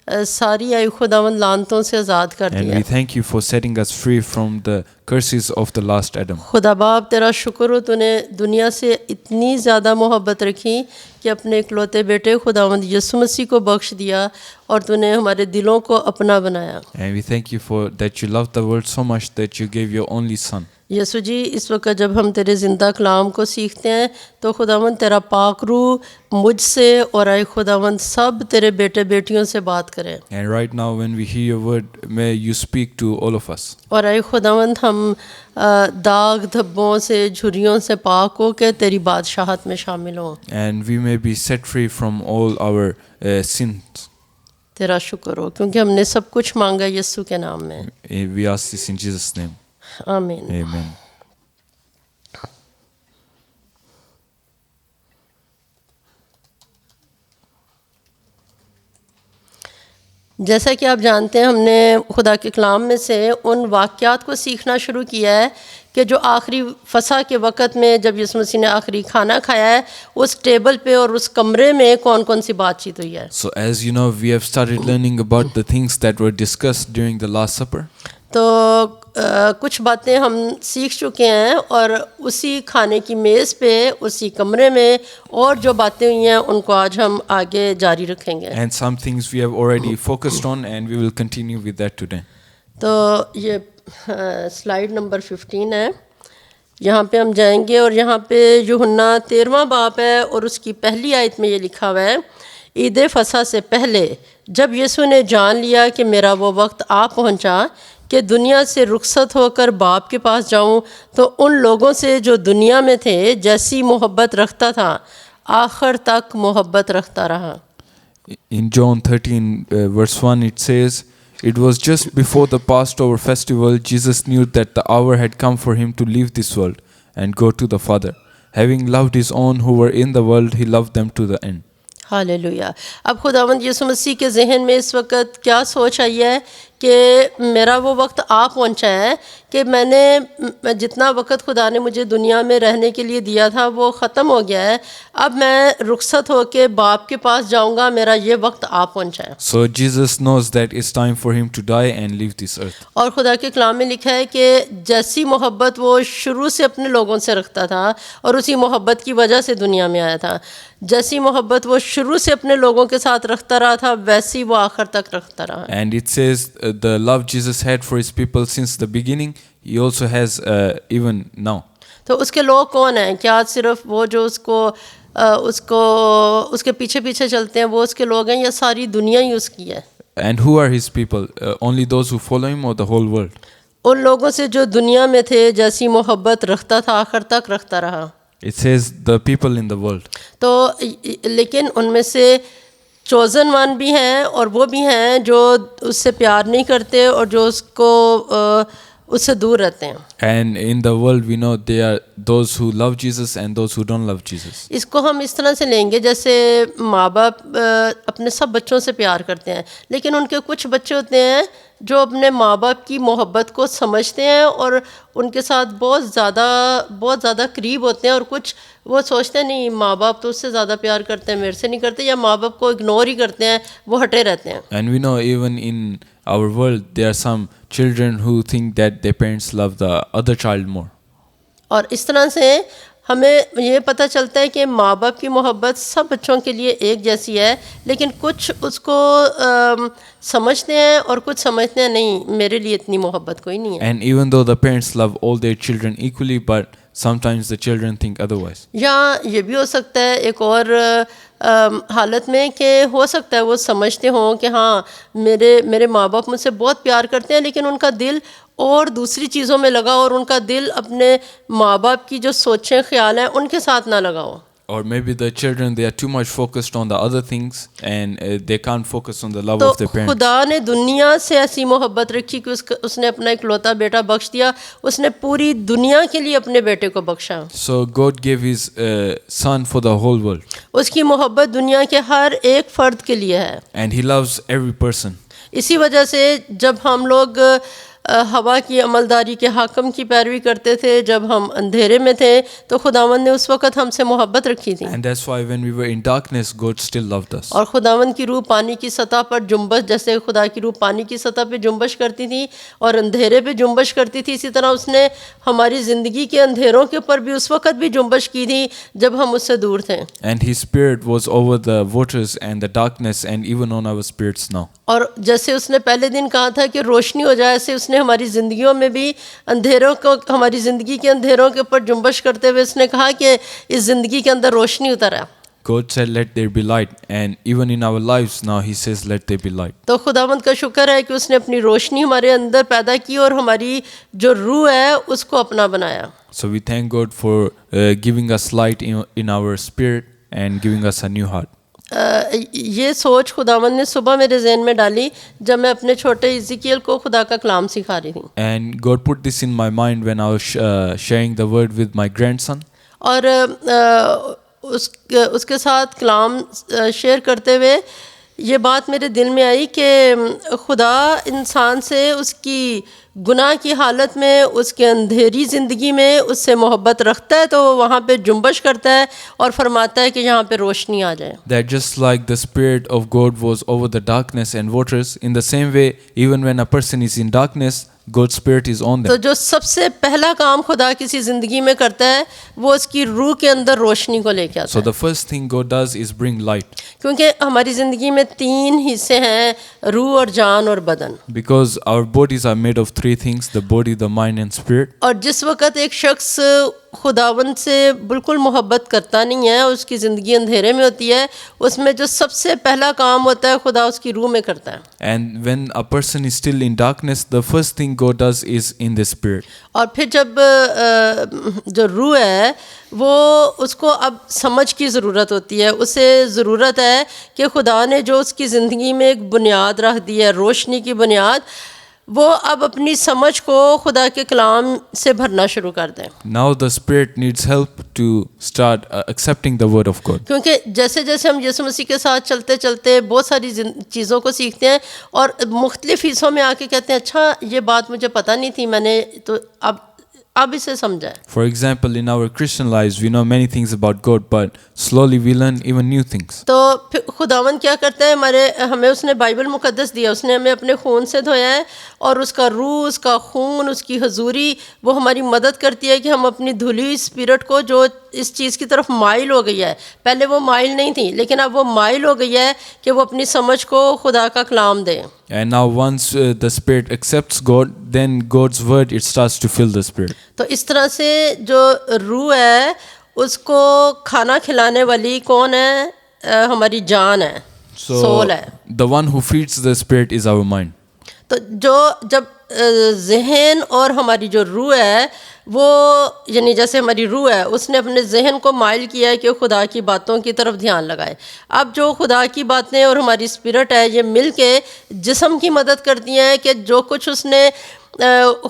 सारी आई खुदावंद लानतों से आज़ाद कर And दिया। we thank you for setting us free from the curses of the last Adam. खुदा बाप तेरा शुक्र हो, तूने दुनिया से इतनी ज़्यादा मोहब्बत रखी कि अपने इकलौते बेटे खुदावंद यीशु मसीह को बख्श दिया और तूने हमारे दिलों को अपना बनाया। And we thank you for that you loved the world so much that you gave your only son. यीशु जी, इस वक्त जब हम तेरे ज़िंदा कलाम को सीखते हैं तो खुदावंद तेरा पाक रूह मुझसे और आए खुदावंद सब तेरे बेटे बेटियों से बात करें। And right now when we hear your word, may you speak to all of us. और आए खुदावंद हम दाग धब्बों से झुर्रियों से पाक हो के तेरी बादशाहत में शामिल हों। And we may be set free from all our sins. तेरा शुक्र हो क्योंकि हमने सब कुछ मांगा यीशु के नाम में। We ask this in Jesus' name. आमीन। Amen. जैसा कि आप जानते हैं, हमने खुदा के कलाम में से उन वाक़यात को सीखना शुरू किया है कि जो आखिरी फसा के वक़्त में जब यीशु मसीह ने आखिरी खाना खाया है, उस टेबल पे और उस कमरे में कौन कौन सी बातचीत हुई है। So as you know, we have started learning about the things that were discussed during the Last Supper. तो कुछ बातें हम सीख चुके हैं और उसी खाने की मेज़ पे उसी कमरे में और जो बातें हुई हैं उनको आज हम आगे जारी रखेंगे। And some things we have already focused on and we will continue with that today. तो ये स्लाइड नंबर 15 है, यहाँ पे हम जाएंगे और यहाँ पे यूहन्ना 13वां बाब है और उसकी पहली आयत में ये लिखा हुआ है, ईद फसा से पहले जब यीशु ने जान लिया कि मेरा वो वक्त आ पहुँचा कि दुनिया से रुखसत होकर बाप के पास जाऊं, तो उन लोगों से जो दुनिया में थे जैसी मोहब्बत रखता था आखिर तक मोहब्बत रखता रहा। In John 13 verse 1 it says, it was just before the Passover festival, Jesus knew that the hour had come for him to leave this world and go to the Father. Having loved his own who were in the world, he loved them to the end. Hallelujah. अब खुदावंद यीशु मसीह के जहन में इस वक्त क्या सोच आई है कि मेरा वो वक्त आ पहुंचा है कि मैंने जितना वक्त खुदा ने मुझे दुनिया में रहने के लिए दिया था वो ख़त्म हो गया है, अब मैं रुखसत होके बाप के पास जाऊंगा, मेरा ये वक्त आ पहुंचा है। So Jesus knows that it's time for him to die and leave this earth. और खुदा के कलाम में लिखा है कि जैसी मोहब्बत वो शुरू से अपने लोगों से रखता था और उसी मोहब्बत की वजह से दुनिया में आया था, जैसी मोहब्बत वो शुरू से अपने लोगों के साथ रखता रहा था वैसी वो आखिर तक रखता रहा। And it says the love Jesus had for his people since the beginning, he also has even now. तो उसके लोग कौन हैं? क्या सिर्फ वो जो उसके पीछे पीछे चलते हैं वो उसके लोग हैं या सारी दुनिया ही उसकी है? And who are his people? Only those who follow him or the whole world? उन लोगों से जो दुनिया में थे जैसी मोहब्बत रखता था आखिर तक रखता रहा। It says the people in the world. तो लेकिन उनमें से चोज़न वन भी हैं और वो भी हैं जो उससे प्यार नहीं करते और जो उससे दूर रहते हैं। And in the world we know there are those who love Jesus and those who don't love Jesus. इसको हम इस तरह से लेंगे जैसे माँ बाप अपने सब बच्चों से प्यार करते हैं, लेकिन उनके कुछ बच्चे होते हैं जो अपने माँ बाप की मोहब्बत को समझते हैं और उनके साथ बहुत ज़्यादा करीब होते हैं, और कुछ वो सोचते हैं नहीं माँ बाप तो उससे ज़्यादा प्यार करते हैं, मेरे से नहीं करते, या माँ बाप को इग्नोर ही करते हैं, वो हटे रहते हैं। And we know even in our world, there are some children who think that their parents love the other child more. और इस तरह से हमें ये पता चलता है कि माँ बाप की मोहब्बत सब बच्चों के लिए एक जैसी है, लेकिन कुछ उसको समझते हैं और कुछ समझते हैं नहीं, मेरे लिए इतनी मोहब्बत कोई नहीं है. And even though the parents love all their children equally, but sometimes the children think otherwise. या ये भी हो सकता है एक और हालत में कि हो सकता है वो समझते हों कि हाँ मेरे माँ बाप मुझसे बहुत प्यार करते हैं, लेकिन उनका दिल और दूसरी चीज़ों में लगा और उनका दिल अपने माँ बाप की जो सोचें ख्याल हैं उनके साथ ना लगा हो. Or maybe the children, they are too much focused on the other things and they can't focus on the love of तो their parents. खुदा ने दुनिया से ऐसी मोहब्बत रखी कि उसने अपना इकलौता बेटा बख्श दिया, उसने पूरी दुनिया के लिए अपने बेटे को बख्शा. So God gave His Son for the whole world, उसकी मोहब्बत दुनिया के हर एक फ़र्द के लिए है. and He loves every person. इसी वजह से जब हम लोग हवा की अमलदारी के हाकम की पैरवी करते थे, जब हम अंधेरे में थे, तो खुदावंद ने उस वक़्त हमसे मोहब्बत रखी थी. And that's why when we were in darkness, God still loved us. और खुदावंद की रूह पानी की सतह पर जुम्बश, जैसे खुदा की रूह पानी की सतह पे जुम्बश करती थी और अंधेरे पे जुम्बश करती थी, इसी तरह उसने हमारी ज़िंदगी के अंधेरों के ऊपर भी उस वक़्त भी जुम्बश की थी जब हम उससे दूर थे. And His Spirit was over the waters and the darkness and even on our spirits now. और जैसे उसने पहले दिन कहा था कि रोशनी हो जाए, ऐसे उसने हमारी ज़िंदगियों में भी अंधेरों को, हमारी ज़िंदगी के अंधेरों के ऊपर जुम्बश करते हुए उसने कहा कि इस ज़िंदगी के अंदर रोशनी उतर है. God said, "Let there be light," and even in our lives now He says, "Let there be light." तो खुदावंद का शुक्र है कि उसने अपनी रोशनी हमारे अंदर पैदा की और हमारी जो रूह है उसको अपना बनाया. So we thank God for giving us light in our spirit and giving us a new heart. ये सोच खुदावंद ने सुबह मेरे जहन में डाली जब मैं अपने छोटे इज़िकियल को खुदा का कलाम सिखा रही थी. And God put this in my mind when I was sharing the word with my grandson. और उसके साथ कलाम शेयर करते हुए ये बात मेरे दिल में आई कि खुदा इंसान से उसकी गुनाह की हालत में, उसके अंधेरी ज़िंदगी में उससे मोहब्बत रखता है, तो वहाँ पे जुम्बश करता है और फरमाता है कि यहाँ पे रोशनी आ जाए. That just like the Spirit of God was over the darkness and waters, in the same way, even when a person is in darkness, God's Spirit is on तो them. जो सबसे पहला काम खुदा किसी ज़िंदगी में करता है वो उसकी रूह के अंदर रोशनी को लेके आता So है. the first thing God does is bring light, क्योंकि हमारी ज़िंदगी में 3 हिस्से हैं, रूह और जान और बदन. because our bodies are made of 3 things: the body, the mind, and spirit. और जिस वक़्त एक शख्स खुदावंद से बिल्कुल मोहब्बत करता नहीं है, उसकी ज़िंदगी अंधेरे में होती है, उसमें जो सबसे पहला काम होता है खुदा उसकी रूह में करता है. And when a person is still in darkness, the first thing God does is in the spirit. और फिर जब जो रूह है वो उसको अब समझ की ज़रूरत होती है, उसे ज़रूरत है कि खुदा ने जो उसकी ज़िंदगी में एक बुनियाद रख दी है, रोशनी की बुनियाद, वो अब अपनी समझ को खुदा के कलाम से भरना शुरू कर दें. Now the spirit needs help to start accepting the word of God. क्योंकि जैसे जैसे हम यीशु मसीह के साथ चलते चलते बहुत सारी चीज़ों को सीखते हैं और मुख्तलिफ़ हिस्सों में आके कहते हैं अच्छा ये बात मुझे पता नहीं थी, मैंने तो अब इसे समझा है. For example, in our Christian lives, we know many things about God, but slowly we learn even new things. तो फिर खुदावंद क्या करता है, हमें उसने बाइबल मुकद्दस दिया, उसने हमें अपने खून से धोया है और उसका रूह, उसका खून, उसकी हजूरी वो हमारी मदद करती है कि हम अपनी धुली हुई स्पिरिट को जो इस चीज़ की तरफ माइल हो गई है, पहले वो माइल नहीं थी लेकिन अब वो माइल हो गई है कि वो अपनी समझ को खुदा का कलाम दे. And now once the spirit accepts God, then God's word, it starts to fill the spirit. तो इस तरह से जो रूह है उसको खाना खिलाने वाली कौन है? हमारी जान है, सोल है. The one who feeds the spirit is our mind. तो जब जहन और हमारी जो रूह है वो, यानी जैसे हमारी रूह है उसने अपने जहन को माइल किया है कि खुदा की बातों की तरफ ध्यान लगाए. अब जो खुदा की बातें और हमारी स्पिरिट है ये मिल के जिस्म की मदद करती हैं कि जो कुछ उसने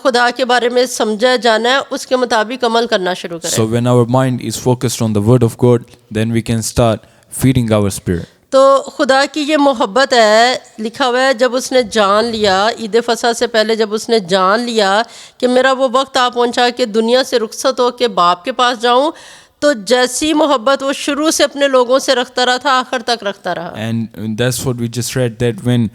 खुदा के बारे में समझा जाना है उसके मुताबिक अमल करना शुरू करें. So when our mind is focused on the word of God, then we can start feeding our spirit. तो खुदा की ये मोहब्बत है, लिखा हुआ है जब उसने जान लिया, ईद फसह से पहले जब उसने जान लिया कि मेरा वो वक्त आ पहुंचा कि दुनिया से रुखसत हो के बाप के पास जाऊं, तो जैसी मोहब्बत वो शुरू से अपने लोगों से रखता रहा था, आखिर तक रखता रहा। And that's what we just read, that when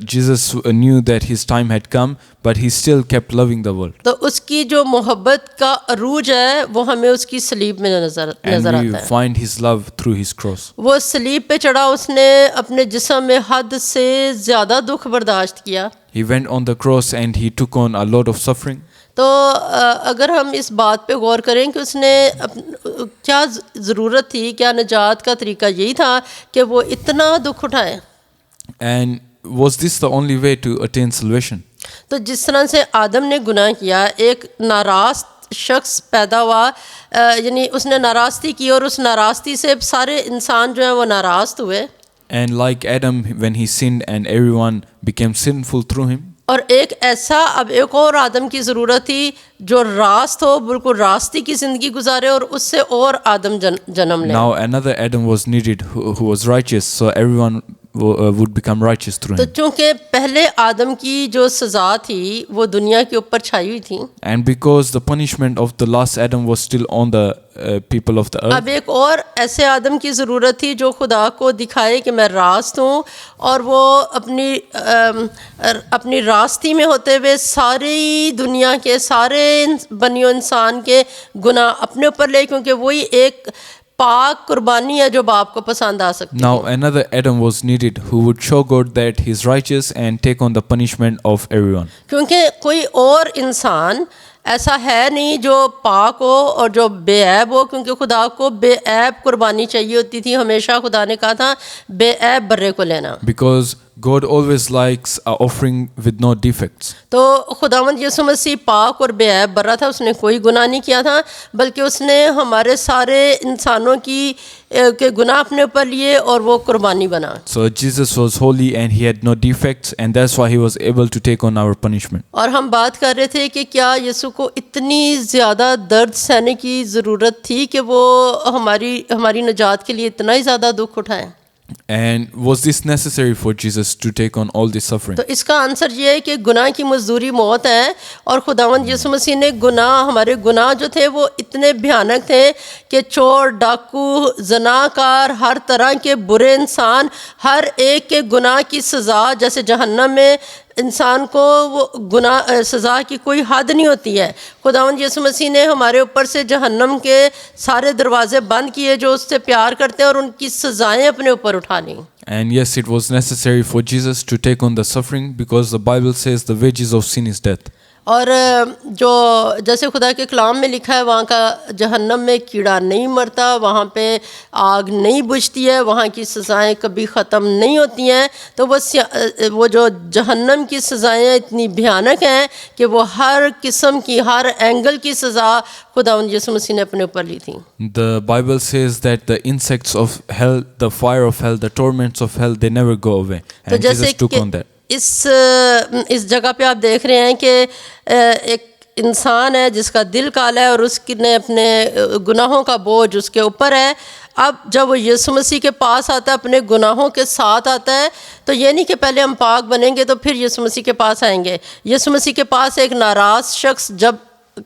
Jesus knew that his time had come, but he still kept loving the world. तो उसकी जो मोहब्बत का अरूज है वो हमें उसकी सलीब में नजर And we आता है। find his love through his cross. वो सलीब पे चढ़ा, उसने अपने जिस्म में हद से ज़्यादा दुख बर्दाश्त किया। He went on the cross and he took on a lot of suffering. तो अगर हम इस बात पे गौर करें कि उसने क्या ज़रूरत थी, क्या निजात का तरीका यही था कि वो इतना दुख उठाए। And was this the only way to attain salvation? तो जिस तरह से आदम ने गुनाह किया, एक नाराज़ शख्स पैदा हुआ, यानी उसने नाराज़गी की और उस नाराज़गी से सारे इंसान जो है वो नाराज़ हुए। And like Adam, when he sinned and everyone became sinful through him. और एक ऐसा, अब एक और आदम की ज़रूरत थी जो रास्त हो, बिल्कुल रास्ती की ज़िंदगी गुजारे और उससे और आदम जन्म ले। Now another Adam was needed who was righteous, so everyone would become righteous through तो him. चूंकि पहले आदम की जो सज़ा थी वो दुनिया के ऊपर छाई हुई थी, And because the punishment of the last Adam was still on the people of the earth. अब एक और ऐसे आदम की ज़रूरत थी जो खुदा को दिखाए कि मैं रास्त हूँ, और वो अपनी रास्ती में होते हुए सारी दुनिया के सारे बनियो इंसान के गुनाह अपने ऊपर ले, क्योंकि वही एक पाक कुर्बानी है जो बाप को पसंद आ सकती Now है। another Adam was needed who would show God that he's righteous and take on the punishment of everyone. क्योंकि कोई और इंसान ऐसा है नहीं जो पाक हो और जो बेऐब हो, क्योंकि खुदा को बेऐब कुर्बानी चाहिए होती थी। हमेशा खुदा ने कहा था बेऐब बर्रे को लेना। Because God always likes an offering with no defects. तो खुदावंद यीशु मसीह पाक और बेऐब बर्रा था, उसने कोई गुनाह नहीं किया था, बल्कि उसने हमारे सारे इंसानों की के गुनाह अपने ऊपर लिए और वो कुर्बानी बना। So Jesus was holy and he had no defects, and that's why he was able to take on our punishment. और हम बात कर रहे थे कि क्या यीशु को इतनी ज़्यादा दर्द सहने की ज़रूरत थी कि वो हमारी निजात के लिए इतना ही ज़्यादा दुख उठाए। And was this necessary for Jesus to take on all this suffering? तो इसका आंसर ये है कि गुनाह की मजदूरी मौत है, और खुदावंद यीशु मसीह ने हमारे गुनाह जो थे वो इतने भयानक थे कि चोर, डाकू, जनाकार, हर तरह के बुरे इंसान, हर एक के गुनाह की सज़ा, जैसे जहन्नम में इंसान को वो गुनाह सज़ा की कोई हद नहीं होती है, खुदावंद यीशु मसीह ने हमारे ऊपर से जहन्नम के सारे दरवाजे बंद किए जो उससे प्यार करते हैं, और उनकी सज़ाएं अपने ऊपर उठा ली। And yes, it was necessary for Jesus to take on the suffering because the Bible says the wages of sin is death. और जो जैसे खुदा के कलाम में लिखा है, वहाँ का जहन्नम में कीड़ा नहीं मरता, वहाँ पे आग नहीं बुझती है, वहाँ की सज़ाएं कभी ख़त्म नहीं होती हैं। तो वो जो जहन्नम की सज़ाएं इतनी भयानक हैं कि वो हर किस्म की, हर एंगल की सज़ा खुदावंद यीशु मसीह ने अपने ऊपर ली थी। The Bible says that the insects of hell, the fire of hell, the torments of hell, they never go away. तो And Jesus took on that. इस जगह पे आप देख रहे हैं कि एक इंसान है जिसका दिल काला है और उसने अपने गुनाहों का बोझ उसके ऊपर है। अब जब वो यीशु मसीह के पास आता है, अपने गुनाहों के साथ आता है, तो ये नहीं कि पहले हम पाक बनेंगे तो फिर यीशु मसीह के पास आएंगे। यीशु मसीह के पास एक नाराज़ शख्स जब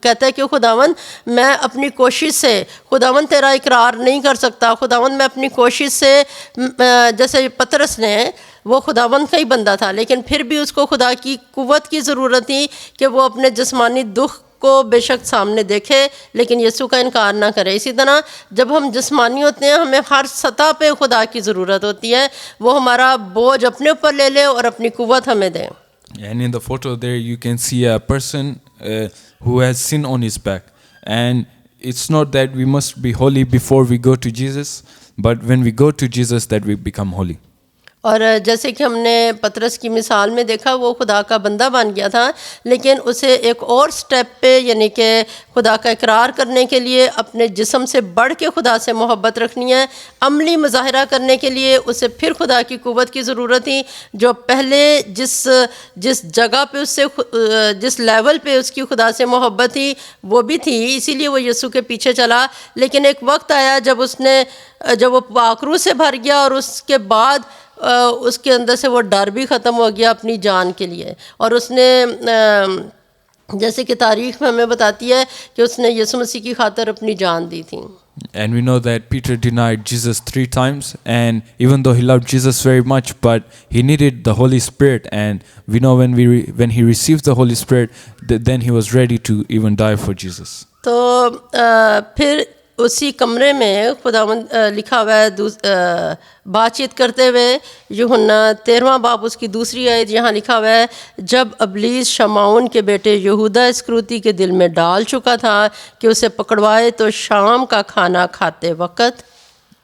कहता है कि खुदावन मैं अपनी कोशिश से, खुदावन तेरा इकरार नहीं कर सकता, खुदावन मैं अपनी कोशिश से, जैसे पतरस ने, वो खुदावंद का ही बंदा था लेकिन फिर भी उसको खुदा की कुव्वत की ज़रूरत थी कि वो अपने जिस्मानी दुख को बेशक सामने देखे लेकिन यीशु का इनकार ना करे। इसी तरह जब हम जिस्मानी होते हैं, हमें हर सतह पे खुदा की ज़रूरत होती है, वो हमारा बोझ अपने ऊपर ले ले और अपनी कुव्वत हमें दे। And in the photo there you can see a person who has sin on his back, and it's not that we must be holy before we go to Jesus, but when we go to Jesus that we become holy. और जैसे कि हमने पतरस की मिसाल में देखा, वो खुदा का बंदा बन गया था लेकिन उसे एक और स्टेप पे, यानी कि खुदा का इकरार करने के लिए अपने जिस्म से बढ़ के खुदा से मोहब्बत रखनी है, अमली मुजाहिरा करने के लिए उसे फिर खुदा की कुव्वत की ज़रूरत थी। जो पहले जिस जगह पे उससे, जिस लेवल पे उसकी खुदा से मोहब्बत थी वो भी थी, इसीलिए वो यीशु के पीछे चला। लेकिन एक वक्त आया जब वो पाकरू से भर गया और उसके बाद उसके अंदर से वो डर भी ख़त्म हो गया अपनी जान के लिए, और उसने जैसे कि तारीख़ में हमें बताती है कि उसने यीशु मसीह की खातर अपनी जान दी थी। And we know that Peter denied Jesus 3 times, and even though he loved Jesus very much, but he needed the Holy Spirit, and we know when he received the Holy Spirit, then he was ready to even die for Jesus. तो फिर उसी कमरे में खुदावंद लिखा हुआ है बातचीत करते हुए यूहन्ना 13वां बाब उसकी दूसरी आयत यहाँ लिखा हुआ है, जब अबलीस शमाउन के बेटे यहूदा इस्करियोती के दिल में डाल चुका था कि उसे पकड़वाए तो शाम का खाना खाते वक्त.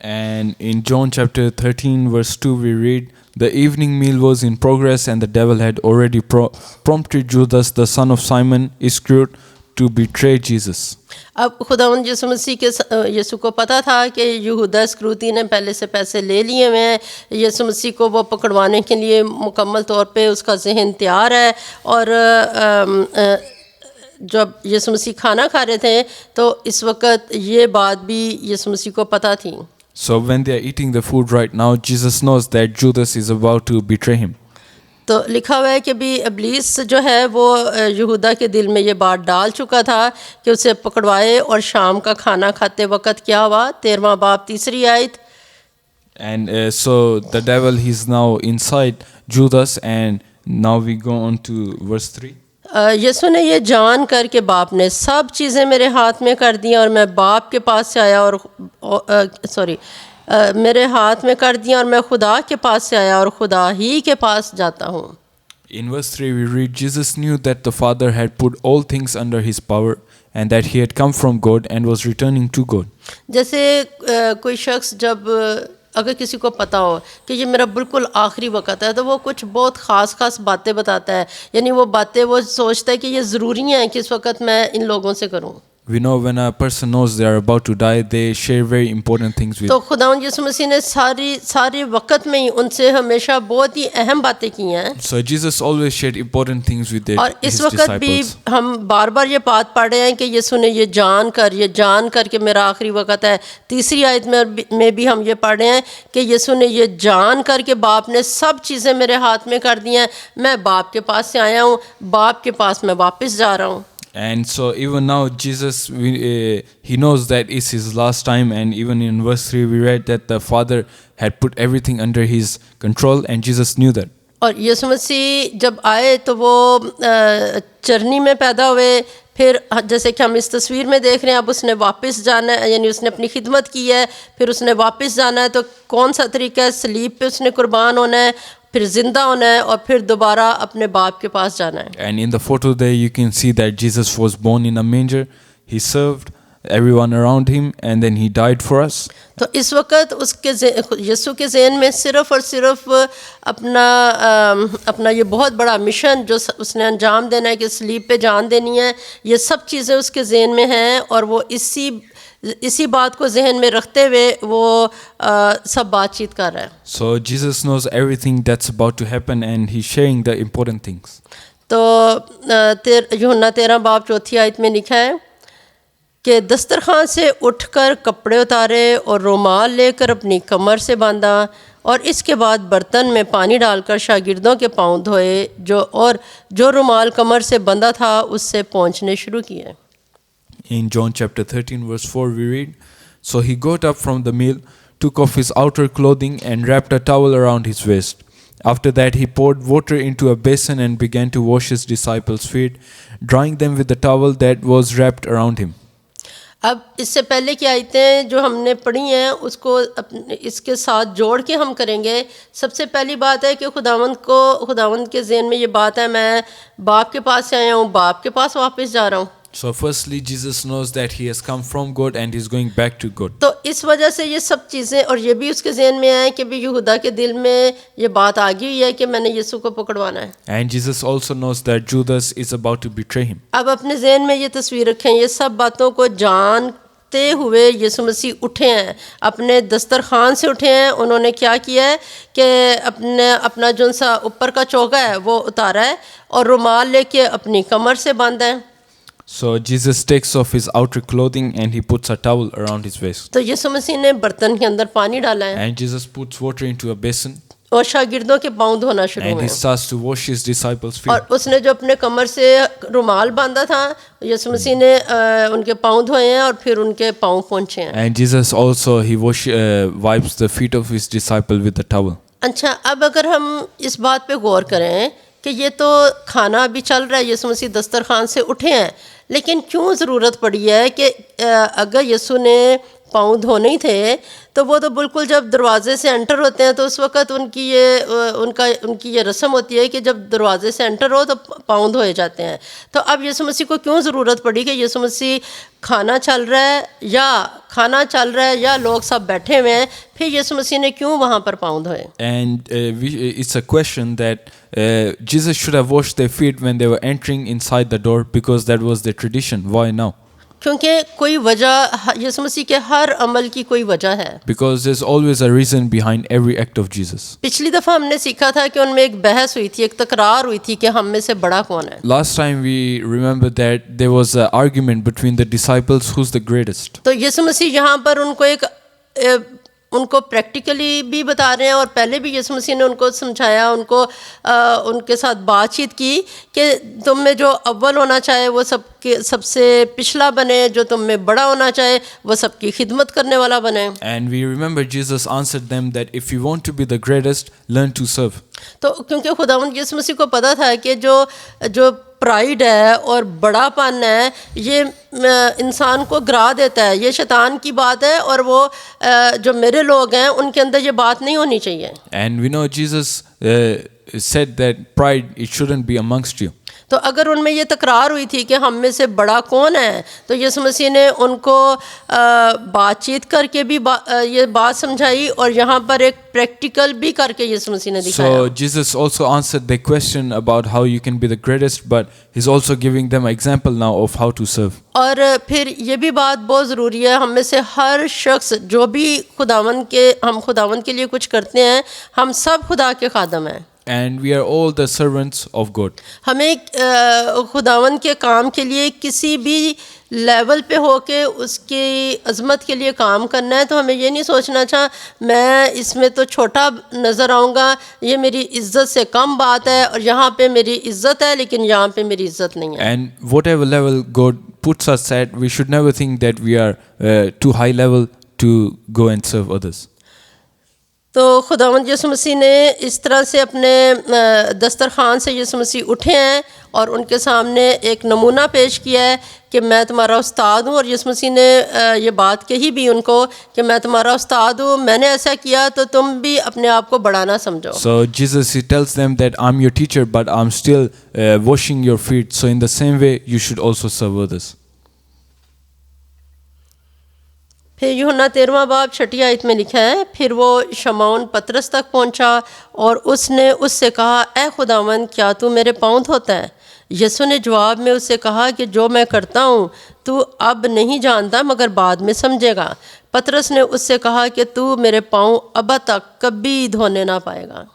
And in John chapter 13 verse 2 we read, the evening meal was in progress and the devil had already prompted Judas the son of Simon Iscariot to betray Jesus. अब खुदावंद यीशु मसीह के यीशु को पता था कि यहूदा इस्करियोती ने पहले से पैसे ले लिए हुए हैं, यीशु मसीह को वो पकड़वाने के लिए मुकम्मल तौर पे उसका जहन तैयार है. और जब यीशु मसीह खाना खा रहे थे तो इस वक्त ये बात भी यीशु मसीह को पता थी. So when they are eating the food right now, Jesus knows that Judas is about to betray him. तो लिखा हुआ है कि भी इब्लीस जो है वो यहूदा के दिल में ये बात डाल चुका था कि उसे पकड़वाए, और शाम का खाना खाते वक्त क्या हुआ, 13वां बाब तीसरी आयत. And so the devil, he's now inside Judas, and now we go on to verse 3. यीशु ने ये जान कर के बाप ने सब चीज़ें मेरे हाथ में कर दी और मैं बाप के पास से आया और मेरे हाथ में कर दिया और मैं खुदा के पास से आया और खुदा ही के पास जाता हूँ. In verse 3 we read, Jesus knew that the Father had put all things under his power and that he had come from God and was returning to God. जैसे कोई शख्स जब अगर किसी को पता हो कि ये मेरा बिल्कुल आखिरी वक्त है तो वो कुछ बहुत ख़ास बातें बताता है, यानी वो बातें वो सोचता है कि ये ज़रूरी है कि इस वक्त मैं इन लोगों से करूँ. We know when a person knows they are about to die, they share very important things with. तो खुदावंद यीशु मसीह ने सारे वक्त में ही उनसे हमेशा बहुत ही अहम बातें की हैं. So Jesus always shared important things with और his इस वक्त भी disciples. हम बार ये बात पढ़ रहे हैं कि यीशु ने ये जान कर कि मेरा आखिरी वक्त है. तीसरी आयत में भी हम ये पढ़ रहे हैं कि यीशु ने ये जान कर के बाप ने सब चीज़ें मेरे हाथ में कर दी हैं, मैं बाप के पास से आया हूँ, बाप के पास मैं वापस जा रहा हूँ. And so even now Jesus, he knows that it's his last time, and even in verse 3 we read that the Father had put everything under his control, and Jesus knew that. और यीशु मसीह जब आए तो वो चरनी में पैदा हुए, फिर जैसे कि हम इस तस्वीर में देख रहे हैं, अब उसने वापस जाना है, यानी उसने अपनी खिदमत की है, फिर उसने वापस जाना है. तो कौन सा तरीका है, सलीब पे उसने कुर्बान होना है, फिर जिंदा होना है और फिर दोबारा अपने बाप के पास जाना है. And in the photo there you can see that Jesus was born in a manger, he served everyone around him, and then he died for us. तो इस वक्त उसके यीशु के ज़हन में सिर्फ़ और सिर्फ अपना ये बहुत बड़ा मिशन जो उसने अंजाम देना है कि सलीब पे जान देनी है, ये सब चीज़ें उसके ज़हन में हैं, और वो इसी बात को जहन में रखते हुए वो सब बातचीत कर रहा है. So Jesus knows everything that's about to happen, and he's sharing the important things. तो यूहन्ना 13 बाब 4 आयत में लिखा है कि दस्तरखान से उठकर कपड़े उतारे और रुमाल लेकर अपनी कमर से बांधा, और इसके बाद बर्तन में पानी डालकर शागिर्दों के पाँव धोए, जो रुमाल कमर से बंधा था उससे पोंछने शुरू किए. In John chapter 13 verse 4 we read, so he got up from the meal, took off his outer clothing and wrapped a towel around his waist. After that he poured water into a basin and began to wash his disciples' feet, drying them with the towel that was wrapped around him. अब इससे पहले की आयतें जो हमने पढ़ी हैं उसको इसके साथ जोड़ के हम करेंगे. सबसे पहली बात है कि खुदावंद के ज़हन में ये बात है, मैं बाप के पास से आया हूँ, बाप के पास वापस जा रहा हूँ. So firstly Jesus knows that he has come from God and he's going back to God. तो इस वजह से ये सब चीज़ें, और ये भी उसके ज़हन में है कि भी यहूदा के दिल में ये बात आ गई हुई है कि मैंने यीशु को पकड़वाना है. And Jesus also knows that Judas is about to betray him. अब अपने ज़हन में ये तस्वीर रखें, ये सब बातों को जानते हुए यीशु मसीह उठे हैं, अपने दस्तरखान से उठे हैं. उन्होंने क्या किया है कि अपना जो सा ऊपर का चौका है वो उतारा है और रुमाल लेके अपनी कमर से बांधा है. So Jesus takes off his outer clothing and he puts a towel around his waist. तो यीशु मसीह ने बर्तन के अंदर पानी डाला है And Jesus puts water into a basin. और शागिर्दों के पाँव धोना शुरू and हुए। he starts to wash his disciples' feet. और उसने जो अपने कमर से रुमाल बांधा था, यीशु मसीह ने उनके पाँव धोए हैं और फिर उनके पाँव पोंछे हैं। And Jesus also wipes the feet of his disciple with the towel. अच्छा, अब अगर हम इस बात पे गौर करें कि ये तो खाना अभी चल रहा है, यीशु मसीह दस्तरखान से उठे हैं, लेकिन क्यों ज़रूरत पड़ी है कि अगर यीशु ने पाँव धोने ही थे तो वो तो बिल्कुल जब दरवाजे से एंटर होते हैं तो उस वक़्त उनकी ये रस्म होती है कि जब दरवाजे से एंटर हो तो पाँव धोए जाते हैं। तो अब यीशु मसीह को क्यों ज़रूरत पड़ी कि यीशु मसीह खाना चल रहा है या लोग सब बैठे हुए हैं, फिर यीशु मसीह ने क्यों वहाँ पर पाँव धोए? And it's a question that Jesus should have washed their feet when they were entering inside the door because that was the tradition. Why now? क्योंकि कोई वजह, यीशु मसीह के हर अमल की कोई वजह है। Because there's always a reason behind every act of Jesus. पिछली दफ़ा हमने सीखा था कि उनमें एक बहस हुई थी, एक तकरार हुई थी कि हम में से बड़ा कौन है। Last time we remember that there was an argument between the disciples who's the greatest. तो यीशु मसीह यहाँ पर उनको प्रैक्टिकली भी बता रहे हैं और पहले भी यीशु मसीह ने उनको समझाया, उनके साथ बातचीत की कि तुम में जो अव्वल होना चाहे वो सबसे पिछला बने, जो तुम में बड़ा होना चाहे वो सबकी खिदमत करने वाला बने। And we remember Jesus answered them that if you want to be the greatest, learn to serve. तो क्योंकि खुदावंद यीशु मसीह को पता था कि जो प्राइड है और बड़ापन है ये इंसान को गिरा देता है, ये शैतान की बात है और वो जो मेरे लोग हैं उनके अंदर ये बात नहीं होनी चाहिए। And we know Jesus said that pride, it shouldn't be amongst you. तो अगर उनमें ये तकरार हुई थी कि हम में से बड़ा कौन है, तो यीशु मसीह ने उनको बातचीत करके भी ये बात समझाई और यहाँ पर एक प्रैक्टिकल भी करके यीशु मसीह ने दिखाया। So Jesus also answered the question about how you can be the greatest, but he's also giving them an example now of how to serve. और फिर ये भी बात बहुत ज़रूरी है, हम में से हर शख्स जो भी हम खुदावंद के लिए कुछ करते हैं, हम सब खुदा के खादम हैं। And we are all the servants of God. हमें खुदावंद के काम के लिए किसी भी लेवल पे होके उसकी अज़मत के लिए काम करना है, तो हमें ये नहीं सोचना मैं इसमें तो छोटा नज़र आऊँगा, ये मेरी इज़्ज़त से कम बात है और यहाँ पे मेरी इज़्ज़त है लेकिन यहाँ पे मेरी इज़्ज़त नहीं है। And whatever level God puts us at, we should never think that we are too high level to go and serve others. तो खुदावंद यीशु मसीह ने इस तरह से अपने दस्तरखान से यीशु मसीह उठे हैं और उनके सामने एक नमूना पेश किया है कि मैं तुम्हारा उस्ताद हूँ, और यीशु मसीह ने ये बात कही भी उनको कि मैं तुम्हारा उस्ताद हूँ, मैंने ऐसा किया तो तुम भी अपने आप को बड़ा ना समझो। So Jesus, he tells them that I'm your teacher, but I'm still washing your feet. So in the same way, you should also serve others. फिर यूहन्ना 13वां बाब 6 आयत में लिखा है, फिर वो शमौन पतरस तक पहुंचा और उसने उससे कहा, ए खुदावंद, क्या तू मेरे पाँव धोता है? यीशु ने जवाब में उससे कहा कि जो मैं करता हूँ तू अब नहीं जानता मगर बाद में समझेगा। पतरस ने उससे कहा कि तू मेरे पाँव अब तक कभी धोने ना पाएगा।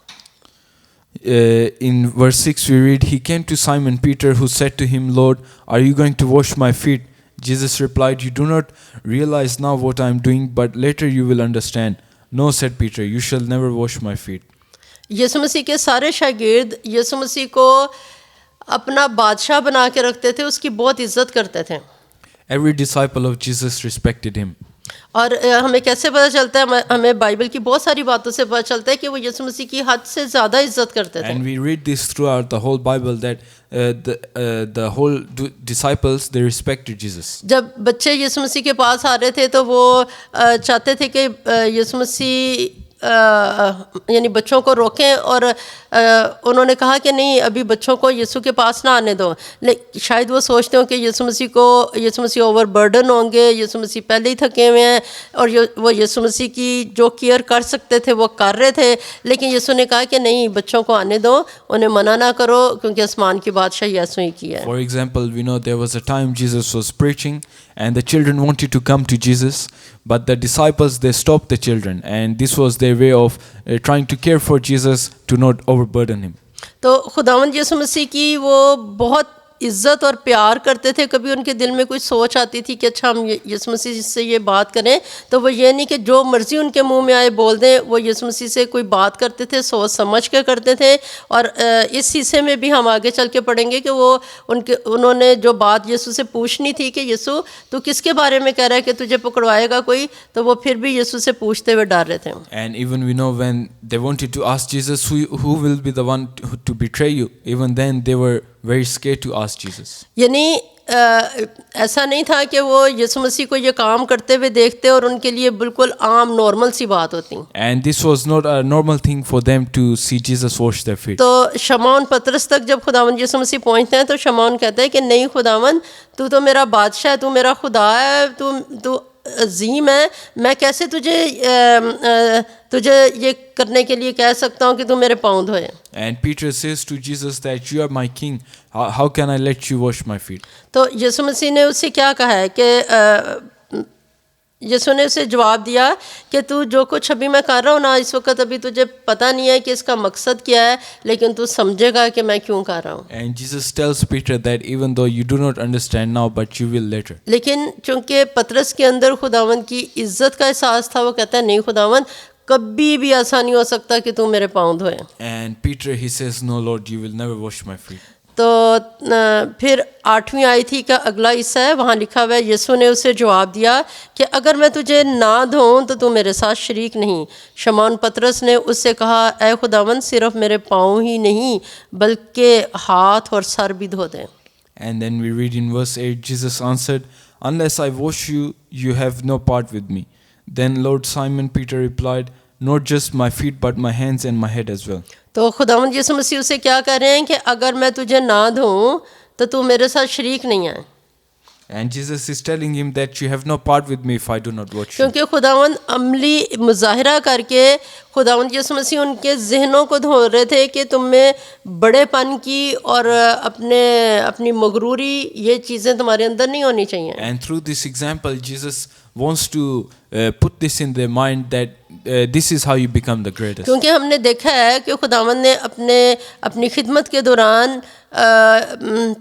In verse 6 we read, he came to Simon Peter, who said to him, Lord, are you going to wash my feet? Jesus replied, you do not realize now what I am doing, but later you will understand. No, said Peter, you shall never wash my feet. यीशु मसीह के सारे शागिर्द यीशु मसीह को अपना बादशाह बना के रखते थे, उसकी बहुत इज्जत करते थे। Every disciple of Jesus respected him. और हमें कैसे पता चलता है? हमें बाइबल की बहुत सारी बातों से पता चलता है कि वो यीशु मसीह की हद से ज़्यादा इज्जत करते थे। And we read this throughout the whole Bible that the whole disciples, they respected Jesus. जब बच्चे यीशु मसीह के पास आ रहे थे तो वो चाहते थे कि यीशु मसीह यानी बच्चों को रोकें, और उन्होंने कहा कि नहीं, अभी बच्चों को यीशु के पास ना आने दो। लेकिन शायद वो सोचते हो कि यीशु मसीह ओवरबर्डन होंगे, यीशु मसीह पहले ही थके हुए हैं और वो यीशु मसीह की जो केयर कर सकते थे वो कर रहे थे। लेकिन यीशु ने कहा कि नहीं, बच्चों को आने दो, उन्हें मना ना करो, क्योंकि आसमान की बादशाह यीशु ही की है। For example, we know there was a time Jesus was preaching and the children wanted to come to Jesus, but the disciples, they stopped the children, and this was their way of trying to care for Jesus to not overburden him. तो खुदावंद यीशु मसीह की वो बहुत इज़्ज़त और प्यार करते थे, कभी उनके दिल में कोई सोच आती थी कि अच्छा हम यीशु मसीह से ये बात करें, तो वो ये नहीं कि जो मर्ज़ी उनके मुंह में आए बोल दें। वो यीशु मसीह से कोई बात करते थे, सोच समझ के करते थे। और इस हिस्से में भी हम आगे चल के पढ़ेंगे कि वो उन्होंने जो बात यीशु से पूछनी थी कि यीशु तू किसके बारे में कह रहा है कि तुझे पकड़वाएगा कोई, तो वो फिर भी यीशु से पूछते हुए डर रहे थे। And even we know when they wanted to ask Jesus who will be the one to betray you, even then they were very scared to ask Jesus. यानी ऐसा नहीं था कि वो यीशु मसीह को ये काम करते हुए देखते और उनके लिए बिल्कुल आम नॉर्मल सी बात होती। And this was not a normal thing for them to see Jesus wash their feet. तो शमौन पतरस तक जब खुदावंद यीशु मसीह पहुंचते हैं तो शमौन कहता है कि नहीं खुदावंद, तू तो मेरा बादशाह है, तू मेरा खुदा है, तू अजीम है, मैं कैसे तुझे ये करने के लिए कह सकता हूँ कि तू मेरे पाँव धोए। And Peter says to Jesus that you are my king, how can I let you wash my feet? तो यीशु मसीह ने उससे क्या कहा है कि यीशु ने उसे जवाब दिया कि तू जो कुछ अभी मैं कर रहा हूँ ना, इस वक्त अभी तुझे पता नहीं है कि इसका मकसद क्या है, लेकिन तू समझेगा कि मैं क्यों कर रहा हूँ। And Jesus tells Peter that even though you do not understand now, but you will later. लेकिन चूंकि पतरस के अंदर खुदावंद की इज्जत का एहसास था, वो कहता है नहीं खुदावंद, कभी भी ऐसा नहीं हो सकता कि तू मेरे पाँव धोए। And Peter he says, no Lord, you will never wash my feet. तो फिर 8वीं आयत का अगला हिस्सा है, वहाँ लिखा हुआ है यीशु ने उसे जवाब दिया कि अगर मैं तुझे ना धोऊं तो तू मेरे साथ शरीक नहीं। शमौन पतरस ने उससे कहा, ऐ खुदावंद, सिर्फ मेरे पाँव ही नहीं बल्कि हाथ और सर भी धो दे। And then we read in verse 8, Jesus answered, unless I wash you, you have no part with me. Then Lord Simon Peter replied, not just my feet but my hands and my head as well. तो खुदावंद यीशु मसीह उसे क्या कह रहे हैं कि अगर मैं तुझे ना धोऊं तो तू मेरे साथ शरीक नहीं है। And Jesus is telling him that you have no part with me if I do not wash you. क्योंकि खुदावंद अमली मुजाहिरा करके खुदावंद यीशु मसीह उनके जहनों को धो रहे थे कि तुम में बड़ेपन की और अपनी मगरूरी, ये चीज़ें तुम्हारे अंदर नहीं होनी चाहिए। And through this example, Jesus wants to put this in their mind that this is how you become the greatest. क्योंकि हमने देखा है कि खुदावंद ने अपनी खिदमत के दौरान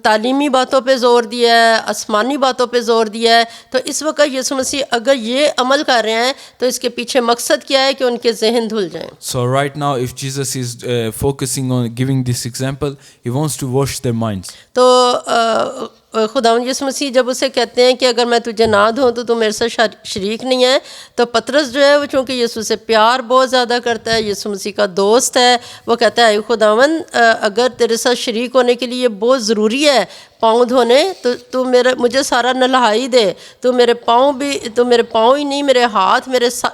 तालीमी बातों पे ज़ोर दिया है, आसमानी बातों पे ज़ोर दिया है। तो इस वक्त यीशु मसीह अगर ये अमल कर रहे हैं तो इसके पीछे मकसद क्या है कि उनके जहन धुल जाएं। So right now, if Jesus is focusing on giving this example, he wants to wash their minds. तो खुदावंद यीशु मसीह जब उसे कहते हैं कि अगर मैं तुझे ना धोऊं तो तू मेरे साथ शरीक नहीं है, तो पतरस जो है वो चूँकि यीशु से प्यार बहुत ज़्यादा करता है, यीशु मसीह का दोस्त है, वो कहता है खुदावंद, अगर तेरे साथ शरीक होने के लिए बहुत ज़रूरी है पाँव धोने, तो तू मुझे सारा नल्हाई दे, तू मेरे पाँव ही नहीं, मेरे हाथ,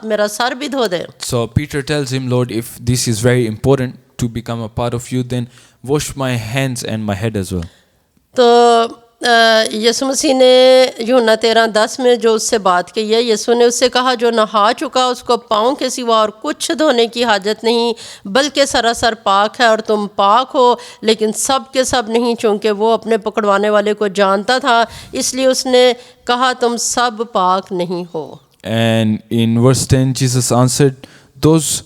मेरा सर भी धो दे। So Peter tells him, Lord, if this is very important to become a part of you, then wash my hands and my head as well. तो यीशु मसीह ने यूहन्ना 13:10 में जो उससे बात की है, यीशु ने उससे कहा, जो नहा चुका उसको पाँव के सिवा और कुछ धोने की हाजत नहीं, बल्कि सरासर पाक है, और तुम पाक हो, लेकिन सब के सब नहीं, चूँकि वो अपने पकड़वाने वाले को जानता था, इसलिए उसने कहा तुम सब पाक नहीं हो। And in verse 10, Jesus answered, those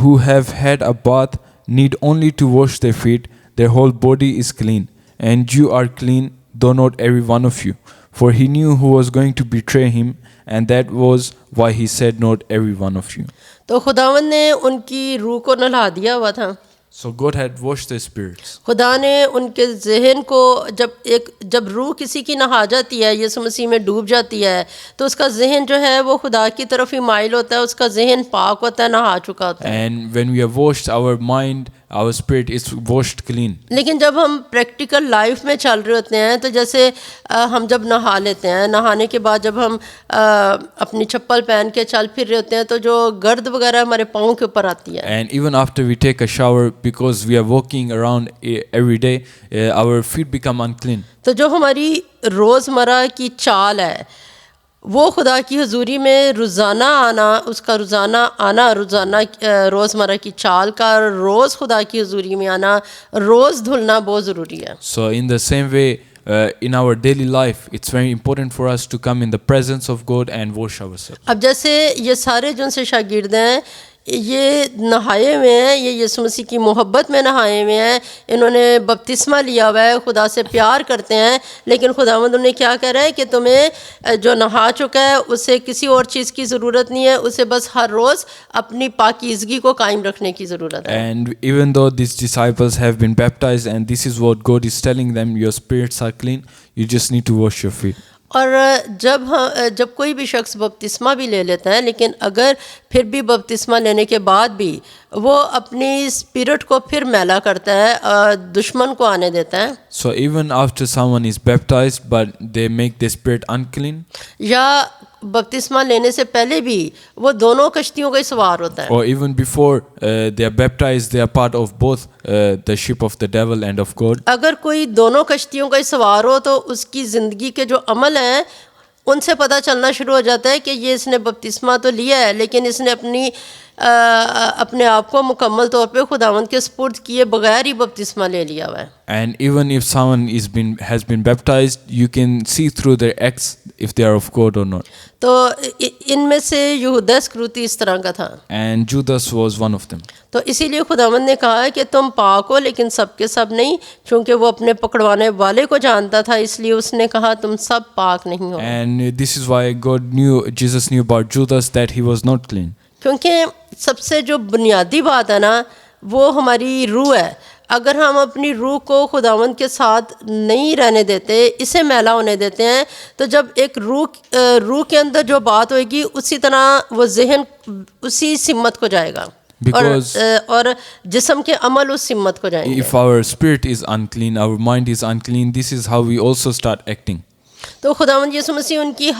who have had a bath need only to wash their feet, their whole body is clean, and you are clean, though not every one of you. For he knew who was going to betray him, and that was why he said not every one of you. तो खुदावंद ने उनकी रूह को नल्हा दिया हुआ था। So God had washed their spirits. खुदा ने उनके जहन को, जब रूह किसी की नहा जाती है, यीशु मसीह में डूब जाती है, तो उसका जहन जो है वो खुदा की तरफ ही माइल होता है, उसका जहन पाक होता है, नहा चुका होता है। And when we are washed, our mind, our spirit is washed clean. लेकिन जब हम प्रैक्टिकल लाइफ में चल रहे होते हैं, तो जैसे हम जब नहा लेते हैं, नहाने के बाद जब हम अपनी चप्पल पहन के चल फिर रहे होते हैं, तो जो गर्द वगैरह हमारे पाँव के ऊपर आती है। And even after we take a shower, because we are walking around every day, our feet become unclean. तो जो हमारी रोज़मर्रा की चाल है, वो खुदा की हुजूरी में रोज़ाना आना, उसका रोज़ाना आना, रोज़मर्रा की चाल का रोज़ खुदा की हुजूरी में आना, रोज़ धुलना बहुत ज़रूरी है। So in the same way, in our daily life, it's very important for us to come in the presence of God and wash ourselves. अब जैसे ये सारे जो उनसे शागिर्द हैं, ये नहाए हुए हैं, ये यीशु मसीह की मोहब्बत में नहाए हुए हैं, इन्होंने बपतिस्मा लिया हुआ है, खुदा से प्यार करते हैं, लेकिन खुदावंद उन्हें क्या कह रहा है कि तुम्हें जो नहा चुका है उसे किसी और चीज़ की ज़रूरत नहीं है, उसे बस हर रोज़ अपनी पाकीज़गी को कायम रखने की ज़रूरत है. And even though these disciples have been baptized, and this is what God is telling them, your spirits are clean, you just need to wash your feet. और जब कोई भी शख्स बपतिस्मा भी ले लेता है, लेकिन अगर फिर भी बपतिस्मा लेने के बाद भी वो अपनी स्पिरिट को फिर मैला करता है, दुश्मन को आने देता है, So even after someone is baptized, but they make their spirit unclean, या बपतिस्मा लेने से पहले भी वो दोनों कश्तियों का ही सवार होता है, or even before they are baptized, they are part of both the ship of the devil and of God. अगर कोई दोनों कश्तियों का ही सवार हो तो उसकी ज़िंदगी के जो अमल हैं उनसे पता चलना शुरू हो जाता है कि ये इसने बपतिस्मा तो लिया है, लेकिन इसने अपने आप को मुकम्मल तौर पे खुदावंद के सुपुर्द किए बगैर ही बपतिस्मा ले लिया हुआ है. And even if someone has been baptized, you can see through their acts if they are of God or not. तो इनमें से यहूदा इस्करियोती इस तरह का था. And Judas was one of them. तो इसीलिए खुदावंद ने कहा है कि तुम पाक हो, लेकिन सब के सब नहीं, क्योंकि वो अपने पकड़वाने वाले को जानता था, इसलिए उसने कहा तुम सब पाक नहीं हो. And this is why Jesus knew about Judas, that he was not clean. क्योंकि सबसे जो बुनियादी बात है ना, वो हमारी रूह है. अगर हम अपनी रूह को खुदावंद के साथ नहीं रहने देते, इसे मैला होने देते हैं, तो जब एक रूह के अंदर जो बात होएगी उसी तरह वो जहन उसी सिमत को जाएगा, और जिस्म के अमल उस सिमत को जाएंगे. If our spirit is unclean, our mind is unclean, this is how we also start acting. तो खुदावंद यीशु मसीह उनकी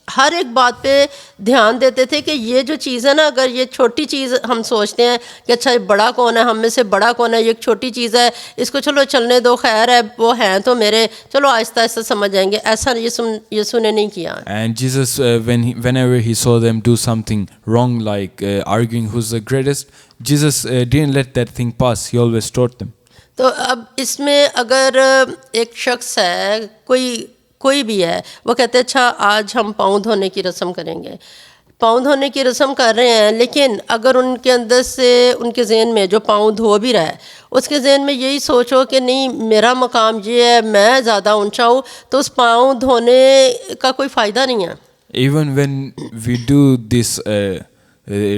हर एक बात पे ध्यान देते थे कि ये जो चीज़ है ना, अगर ये छोटी चीज़ हम सोचते हैं कि अच्छा ये बड़ा कौन है, हम में से बड़ा कौन है, ये एक छोटी चीज़ है, इसको चलो चलने दो, खैर है, वो हैं तो मेरे, चलो आहिस्ता आहिस्ता समझ जाएंगे, ऐसा यीशु ने नहीं किया. And Jesus, whenever he saw them do something wrong, like arguing who's the greatest, Jesus didn't let that thing pass. He always taught them. तो अब इसमें अगर एक शख्स है, कोई भी है, वो कहते हैं अच्छा आज हम पाँव धोने की रस्म करेंगे, पाँव धोने की रस्म कर रहे हैं, लेकिन अगर उनके अंदर से उनके जहन में जो पाँव धो भी रहा है उसके जहन में यही सोचो कि नहीं मेरा मकाम ये है, मैं ज़्यादा ऊंचा हूँ, तो उस पाँव धोने का कोई फ़ायदा नहीं है. Even when we do this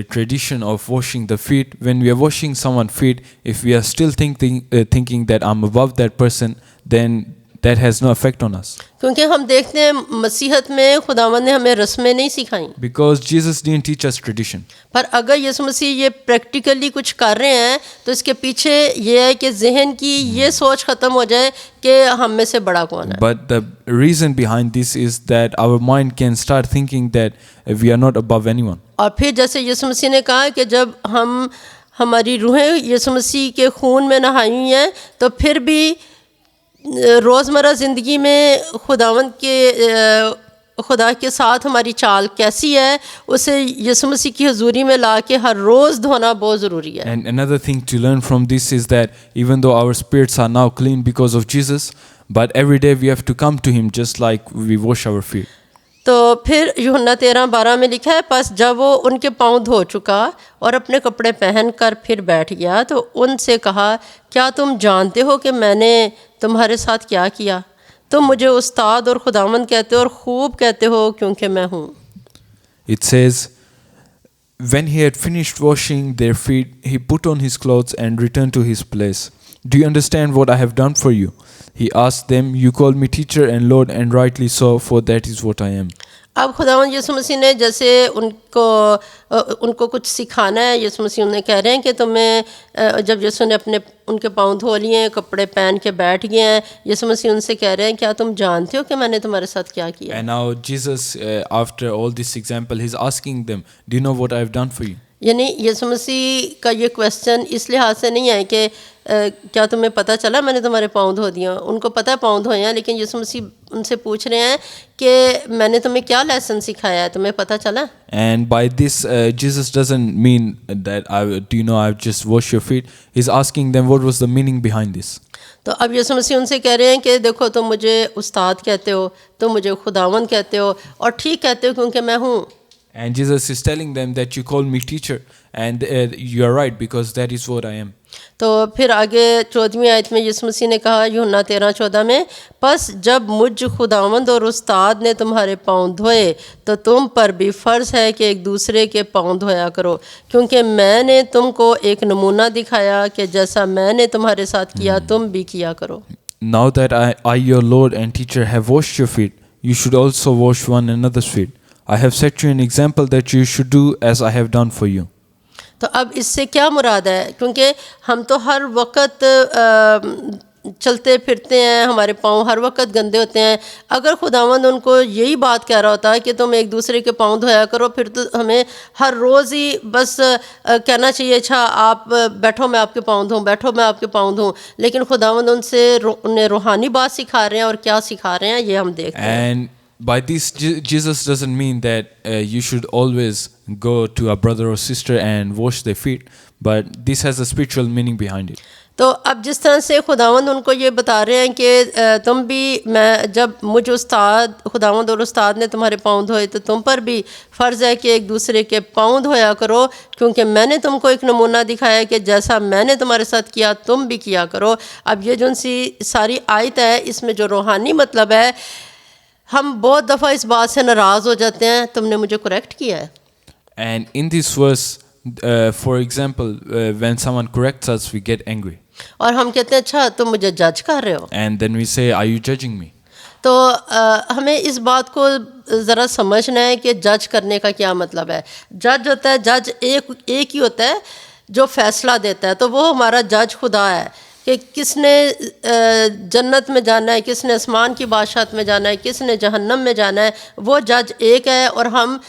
tradition of washing the feet, when we are washing someone's feet, if we are still thinking that I'm above that person, then that has no effect on us. क्योंकि हम देखते हैं मसीहत में खुदावंद ने हमें रस्में नहीं सिखाई. Because Jesus didn't teach us tradition. पर अगर यीशु मसीह ये प्रैक्टिकली कुछ कर रहे हैं तो इसके पीछे ये है कि जहन की ये सोच ख़त्म हो जाए कि हम में से बड़ा कौन है. But the reason behind this is that our mind can start thinking that we are not above anyone. और फिर जैसे यीशु मसीह ने कहा कि जब हमारी रूहें यीशु मसीह के खून में नहाई हुई हैं, तो फिर भी रोज़मर्रा ज़िंदगी में खुदा के साथ हमारी चाल कैसी है, उसे यीशु मसीह की हुजूरी में ला के हर रोज़ धोना बहुत ज़रूरी है. And another thing to learn from this is that even though our spirits are now clean because of Jesus, but every day we have to come to him just like we wash our feet. तो फिर यूहन्ना 13:12 में लिखा है, बस जब वो उनके पाँव धो चुका और अपने कपड़े पहन कर फिर बैठ गया तो उनसे कहा, क्या तुम जानते हो कि मैंने तुम्हारे साथ क्या किया? तुम मुझे उस्ताद और खुदावंद कहते हो और खूब कहते हो क्योंकि मैं हूँ. It says, when he had finished washing their feet, he put on his clothes and returned to his place. Do you understand what I have done for you? He asked them, you call me teacher and Lord, and rightly so, for that is what I am. अब खुदावंद यीशु मसीह ने जैसे उनको कुछ सिखाना है, यीशु मसीह उन्हें कह रहे हैं कि तुम्हें, जब यीशु ने उनके पाँव धो लिए, कपड़े पहन के बैठ गए हैं, यीशु मसीह उनसे कह रहे हैं, क्या तुम जानते हो कि मैंने तुम्हारे साथ क्या किया? And now Jesus, after all this example, he's asking them, do you know what I have done for you? यानी यीशु मसीह का ये क्वेश्चन इस लिहाज से नहीं है कि क्या तुम्हें पता चला मैंने तुम्हारे पाँव धो दिया. उनको पता है पाँव धोए हैं, लेकिन यीशु मसीह उनसे पूछ रहे हैं कि मैंने तुम्हें क्या लेसन सिखाया है, तुम्हें पता चला? And by this, Jesus doesn't mean that do you know I've just washed your feet. He's asking them what was the meaning behind this. तो अब यीशु मसीह उनसे कह रहे हैं कि देखो तुम मुझे उस्ताद कहते हो, तुम मुझे खुदावंद कहते हो, और ठीक कहते हो क्योंकि मैं हूँ. And Jesus is telling them that you call me teacher, and you are right because that is what I am. तो फिर आगे 14वीं आयत में यीशु मसीह ने कहा यूहन्ना 13:14 में, बस जब मुझ खुदावंद और उस्ताद ने तुम्हारे पाँव धोए तो तुम पर भी फ़र्ज़ है कि एक दूसरे के पाँव धोया करो, क्योंकि मैंने तुमको एक नमूना दिखाया कि जैसा मैंने तुम्हारे साथ किया तुम भी किया करो. Now that I your Lord and teacher have washed your feet, you should also wash one another's feet. I have set you an example that you should do as I have done for you. तो अब इससे क्या मुराद है, क्योंकि हम तो हर वक्त चलते फिरते हैं, हमारे पाँव हर वक्त गंदे होते हैं. अगर खुदावंद उनको यही बात कह रहा होता है कि तुम एक दूसरे के पाँव धोया करो, फिर तो हमें हर रोज़ ही बस कहना चाहिए अच्छा आप बैठो मैं आपके पाँव धोऊं, बैठो मैं आपके पाँव धोऊं. लेकिन खुदावंद उनसे उन्हें रूहानी बात सिखा रहे हैं, और क्या सिखा रहे हैं ये हम देखते हैं. And by this, Jesus doesn't mean that you should always go to a brother or sister and wash their feet, but this has a spiritual meaning behind it. तो अब जिस तरह से खुदावंद उनको ये बता रहे हैं कि तुम भी, मैं जब मुझ उस्ताद खुदावंद और उस्ताद ने तुम्हारे पाँव धोए तो तुम पर भी फ़र्ज़ है कि एक दूसरे के पाँव धोया करो, क्योंकि मैंने तुमको एक नमूना दिखाया कि जैसा मैंने तुम्हारे साथ किया तुम भी किया करो. अब ये जो सी सारी आयत है इसमें जो रूहानी मतलब है, हम बहुत दफ़ा इस बात से नाराज़ हो जाते हैं तुमने मुझे करेक्ट किया है. And in this verse, for example, when someone corrects us, we get angry. और हम कहते हैं अच्छा तुम मुझे जज कर रहे हो. And then we say, are you judging me? तो हमें इस बात को ज़रा समझना है कि जज करने का क्या मतलब है. जज होता है, जज एक ही होता है जो फ़ैसला देता है. तो वो हमारा जज खुदा है कि किसने जन्नत में जाना है, किसने आसमान की बादशाहत में जाना है, किसने जहन्नम में जाना है. वो जज एक है, और हम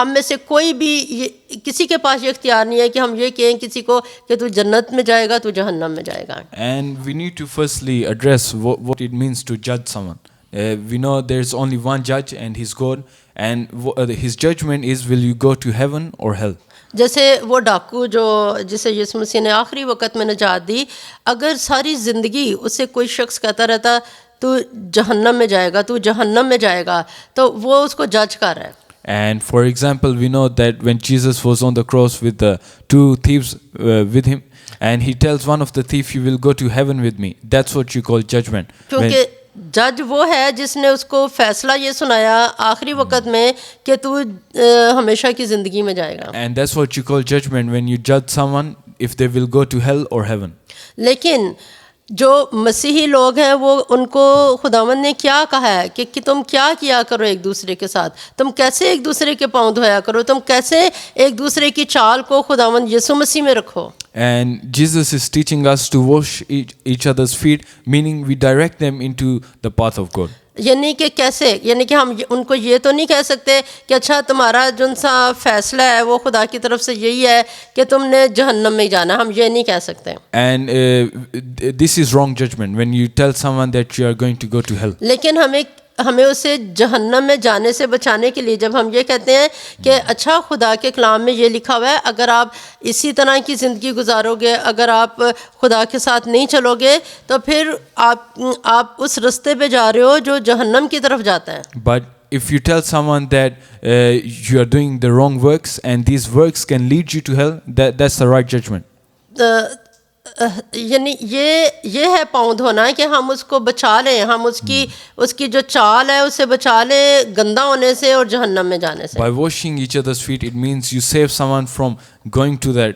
में से कोई भी किसी के पास ये इख्तियार नहीं है कि हम ये कहें किसी को कि तू जन्नत में जाएगा, तू जहन्नम में जाएगा. And we need to firstly address what it means to judge someone. We know there's only one judge and he's God, and his judgment is will you go to heaven or hell. जैसे वो डाकू जिसे यीशु मसीह ने आखिरी वक़्त में निजात दी, अगर सारी ज़िंदगी उससे कोई शख्स कहता रहता तू जहन्नम में जाएगा, तू जहन्नम में जाएगा, तो वो उसको जज कर रहा है. And for example, we know that when Jesus was on the cross with the two thieves with him, and he tells one of the thief, you will go to heaven with me. That's what you call judgment. क्योंकि जज वो है जिसने उसको फैसला ये सुनाया आखिरी वक़्त में कि तू हमेशा की ज़िंदगी में जाएगा. And that's what you call judgment, when you judge someone if they will go to hell or heaven. लेकिन जो मसीही लोग हैं वो उनको खुदावंद ने क्या कहा है कि तुम क्या किया करो एक दूसरे के साथ, तुम कैसे एक दूसरे के पाँव धोया करो, तुम कैसे एक दूसरे की चाल को खुदावंद यीशु मसीह में रखो. And Jesus is teaching us to wash each other's feet, meaning we direct them into the path of God. यानी कि कैसे, यानी कि हम उनको ये तो नहीं कह सकते कि अच्छा तुम्हारा जो सा फैसला है वो खुदा की तरफ से यही है कि तुमने जहन्नम में जाना, हम ये नहीं कह सकते. And this is wrong judgment when you tell someone that you are going to go to hell. लेकिन हमें उसे जहन्नम में जाने से बचाने के लिए जब हम ये कहते हैं कि अच्छा खुदा के कलाम में ये लिखा हुआ है अगर आप इसी तरह की ज़िंदगी गुजारोगे, अगर आप खुदा के साथ नहीं चलोगे तो फिर आप उस रास्ते पे जा रहे हो जो जहन्नम की तरफ जाता है. But if you tell someone that you are doing the wrong works and these works can lead you to hell, that's the right judgment. यानी ये है पाँव धोना कि हम उसको बचा लें, हम उसकी जो चाल है उसे बचा लें गंदा होने से और जहन्नम में जाने से. By washing each other's feet, it means you save someone from going to that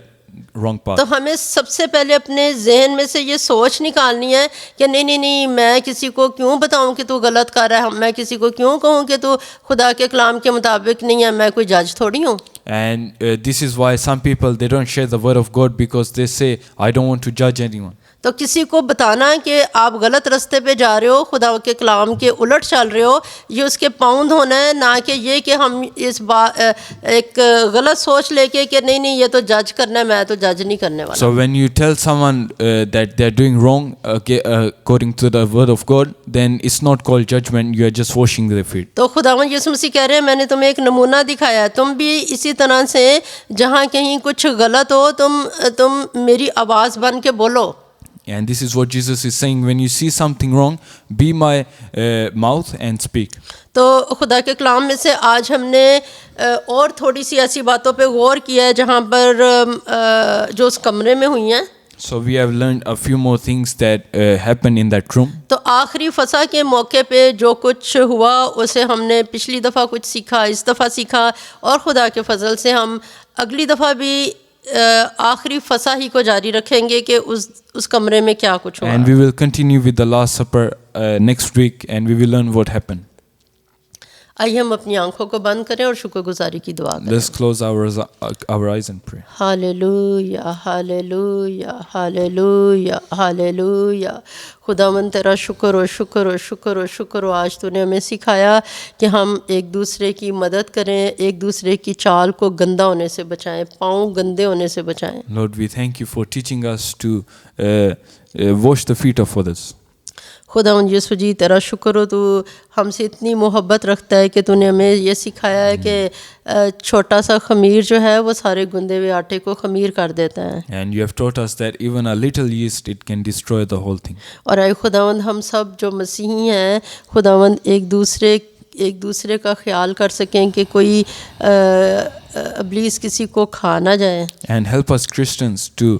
wrong path. तो हमें सबसे पहले अपने जहन में से ये सोच निकालनी है कि नहीं मैं किसी को क्यों बताऊं कि तू गलत कर रहा है, मैं किसी को क्यों कहूं कि तू खुदा के कलाम के मुताबिक नहीं है, मैं कोई जज थोड़ी हूँ. And this is why some people, they don't share the word of God because they say, I don't want to judge anyone. तो किसी को बताना कि आप गलत रास्ते पे जा रहे हो, खुदा के कलाम के उलट चल रहे हो, ये उसके पाँव धोना है, ना कि ये कि हम इस एक गलत सोच लेके कि नहीं ये तो जज करना है, मैं तो जज नहीं करने वाला. So when you tell someone that they are doing wrong according to the word of God, then it's not called judgment, you are just washing their feet. तो खुदावंद यीशु मसीह कह रहे हैं मैंने तुम्हें एक नमूना दिखाया है, तुम भी इसी तरह से जहाँ कहीं कुछ गलत हो तुम मेरी आवाज़ बन के बोलो. And this is what Jesus is saying, when you see something wrong, be my mouth and speak. तो खुदा के कलाम में से आज हमने और थोड़ी सी ऐसी बातों पे गौर किया है जहाँ पर जो उस कमरे में हुई हैं. So we have learned a few more things that happened in that room. तो आखिरी फसा के मौके पे जो कुछ हुआ उसे हमने पिछली दफ़ा कुछ सीखा, इस दफ़ा सीखा, और खुदा के फजल से हम अगली दफ़ा भी आखिरी फसा ही को जारी रखेंगे कि उस कमरे में क्या कुछ हुआ. And we will continue with the Last Supper next week, and we will learn what happened. आइए हम अपनी आंखों को बंद करें और शुक्रगुजारी की दुआ करें. Let's close our eyes and pray. Hallelujah hallelujah hallelujah hallelujah. खुदावंद तेरा शुक्र हो, शुक्र हो, शुक्र हो, शुक्र हो. आज तूने हमें सिखाया कि हम एक दूसरे की मदद करें, एक दूसरे की चाल को गंदा होने से बचाएं, पाँव गंदे होने से बचाएं. Lord, we thank you for teaching us to wash the feet of others. खुदावंद यीशु जी तेरा शुक्र हो, तू हमसे इतनी मोहब्बत रखता है कि तूने हमें ये सिखाया है कि छोटा सा खमीर जो है वो सारे गुंदे हुए आटे को खमीर कर देता है. And you have taught us that even a little yeast, it can destroy the whole thing. और आए खुदावंद हम सब जो मसीही हैं खुदावंद एक दूसरे का ख्याल कर सकें कि कोई इब्लीस किसी को खा ना जाए. And help us Christians to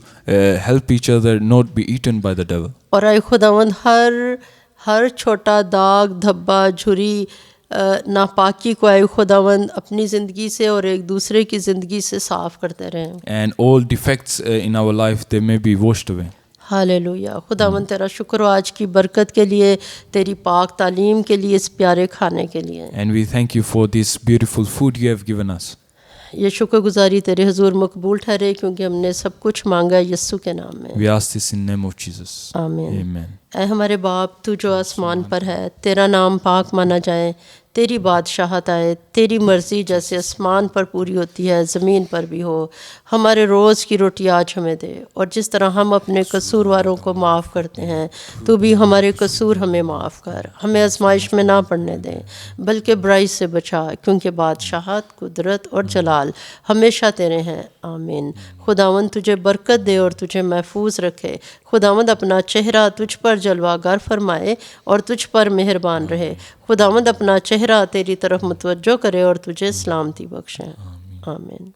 help each other not be eaten by the devil. और आए खुदावंद हर छोटा दाग धब्बा झुरी नापाकी को आए खुदावंद अपनी ज़िंदगी से और एक दूसरे की ज़िंदगी से साफ़ करते रहें. And all defects in our life, they may be washed away. Hallelujah. खुदावंद तेरा शुक्र हो आज की बरकत के लिए, तेरी पाक तालीम के लिए, इस प्यारे खाने के लिए. And we thank you for this beautiful food you have given us. ये शुक्रगुजारी तेरे हुजूर मकबूल ठहरे क्योंकि हमने सब कुछ मांगा यीशु के नाम में. We ask this in the name of Jesus. आमीन. Amen. ऐ हमारे बाप तू जो आसमान पर है, तेरा नाम पाक माना जाए, तेरी बादशाहत आए, तेरी मर्ज़ी जैसे आसमान पर पूरी होती है ज़मीन पर भी हो. हमारे रोज़ की रोटी आज हमें दे, और जिस तरह हम अपने कसूरवारों को माफ़ करते हैं तू भी हमारे कसूर हमें माफ़ कर. हमें आजमाइश में ना पड़ने दे बल्कि बुराई से बचा, क्योंकि बादशाहत कुदरत और जलाल हमेशा तेरे हैं. आमीन. खुदावंद तुझे बरकत दे और तुझे महफूज रखे. खुदावंद अपना चेहरा तुझ पर जलवागर फरमाए और तुझ पर मेहरबान रहे. खुदावंद अपना चेहरा तेरी तरफ मुतवज्जो करे और तुझे सलामती बख्शे. आमीन.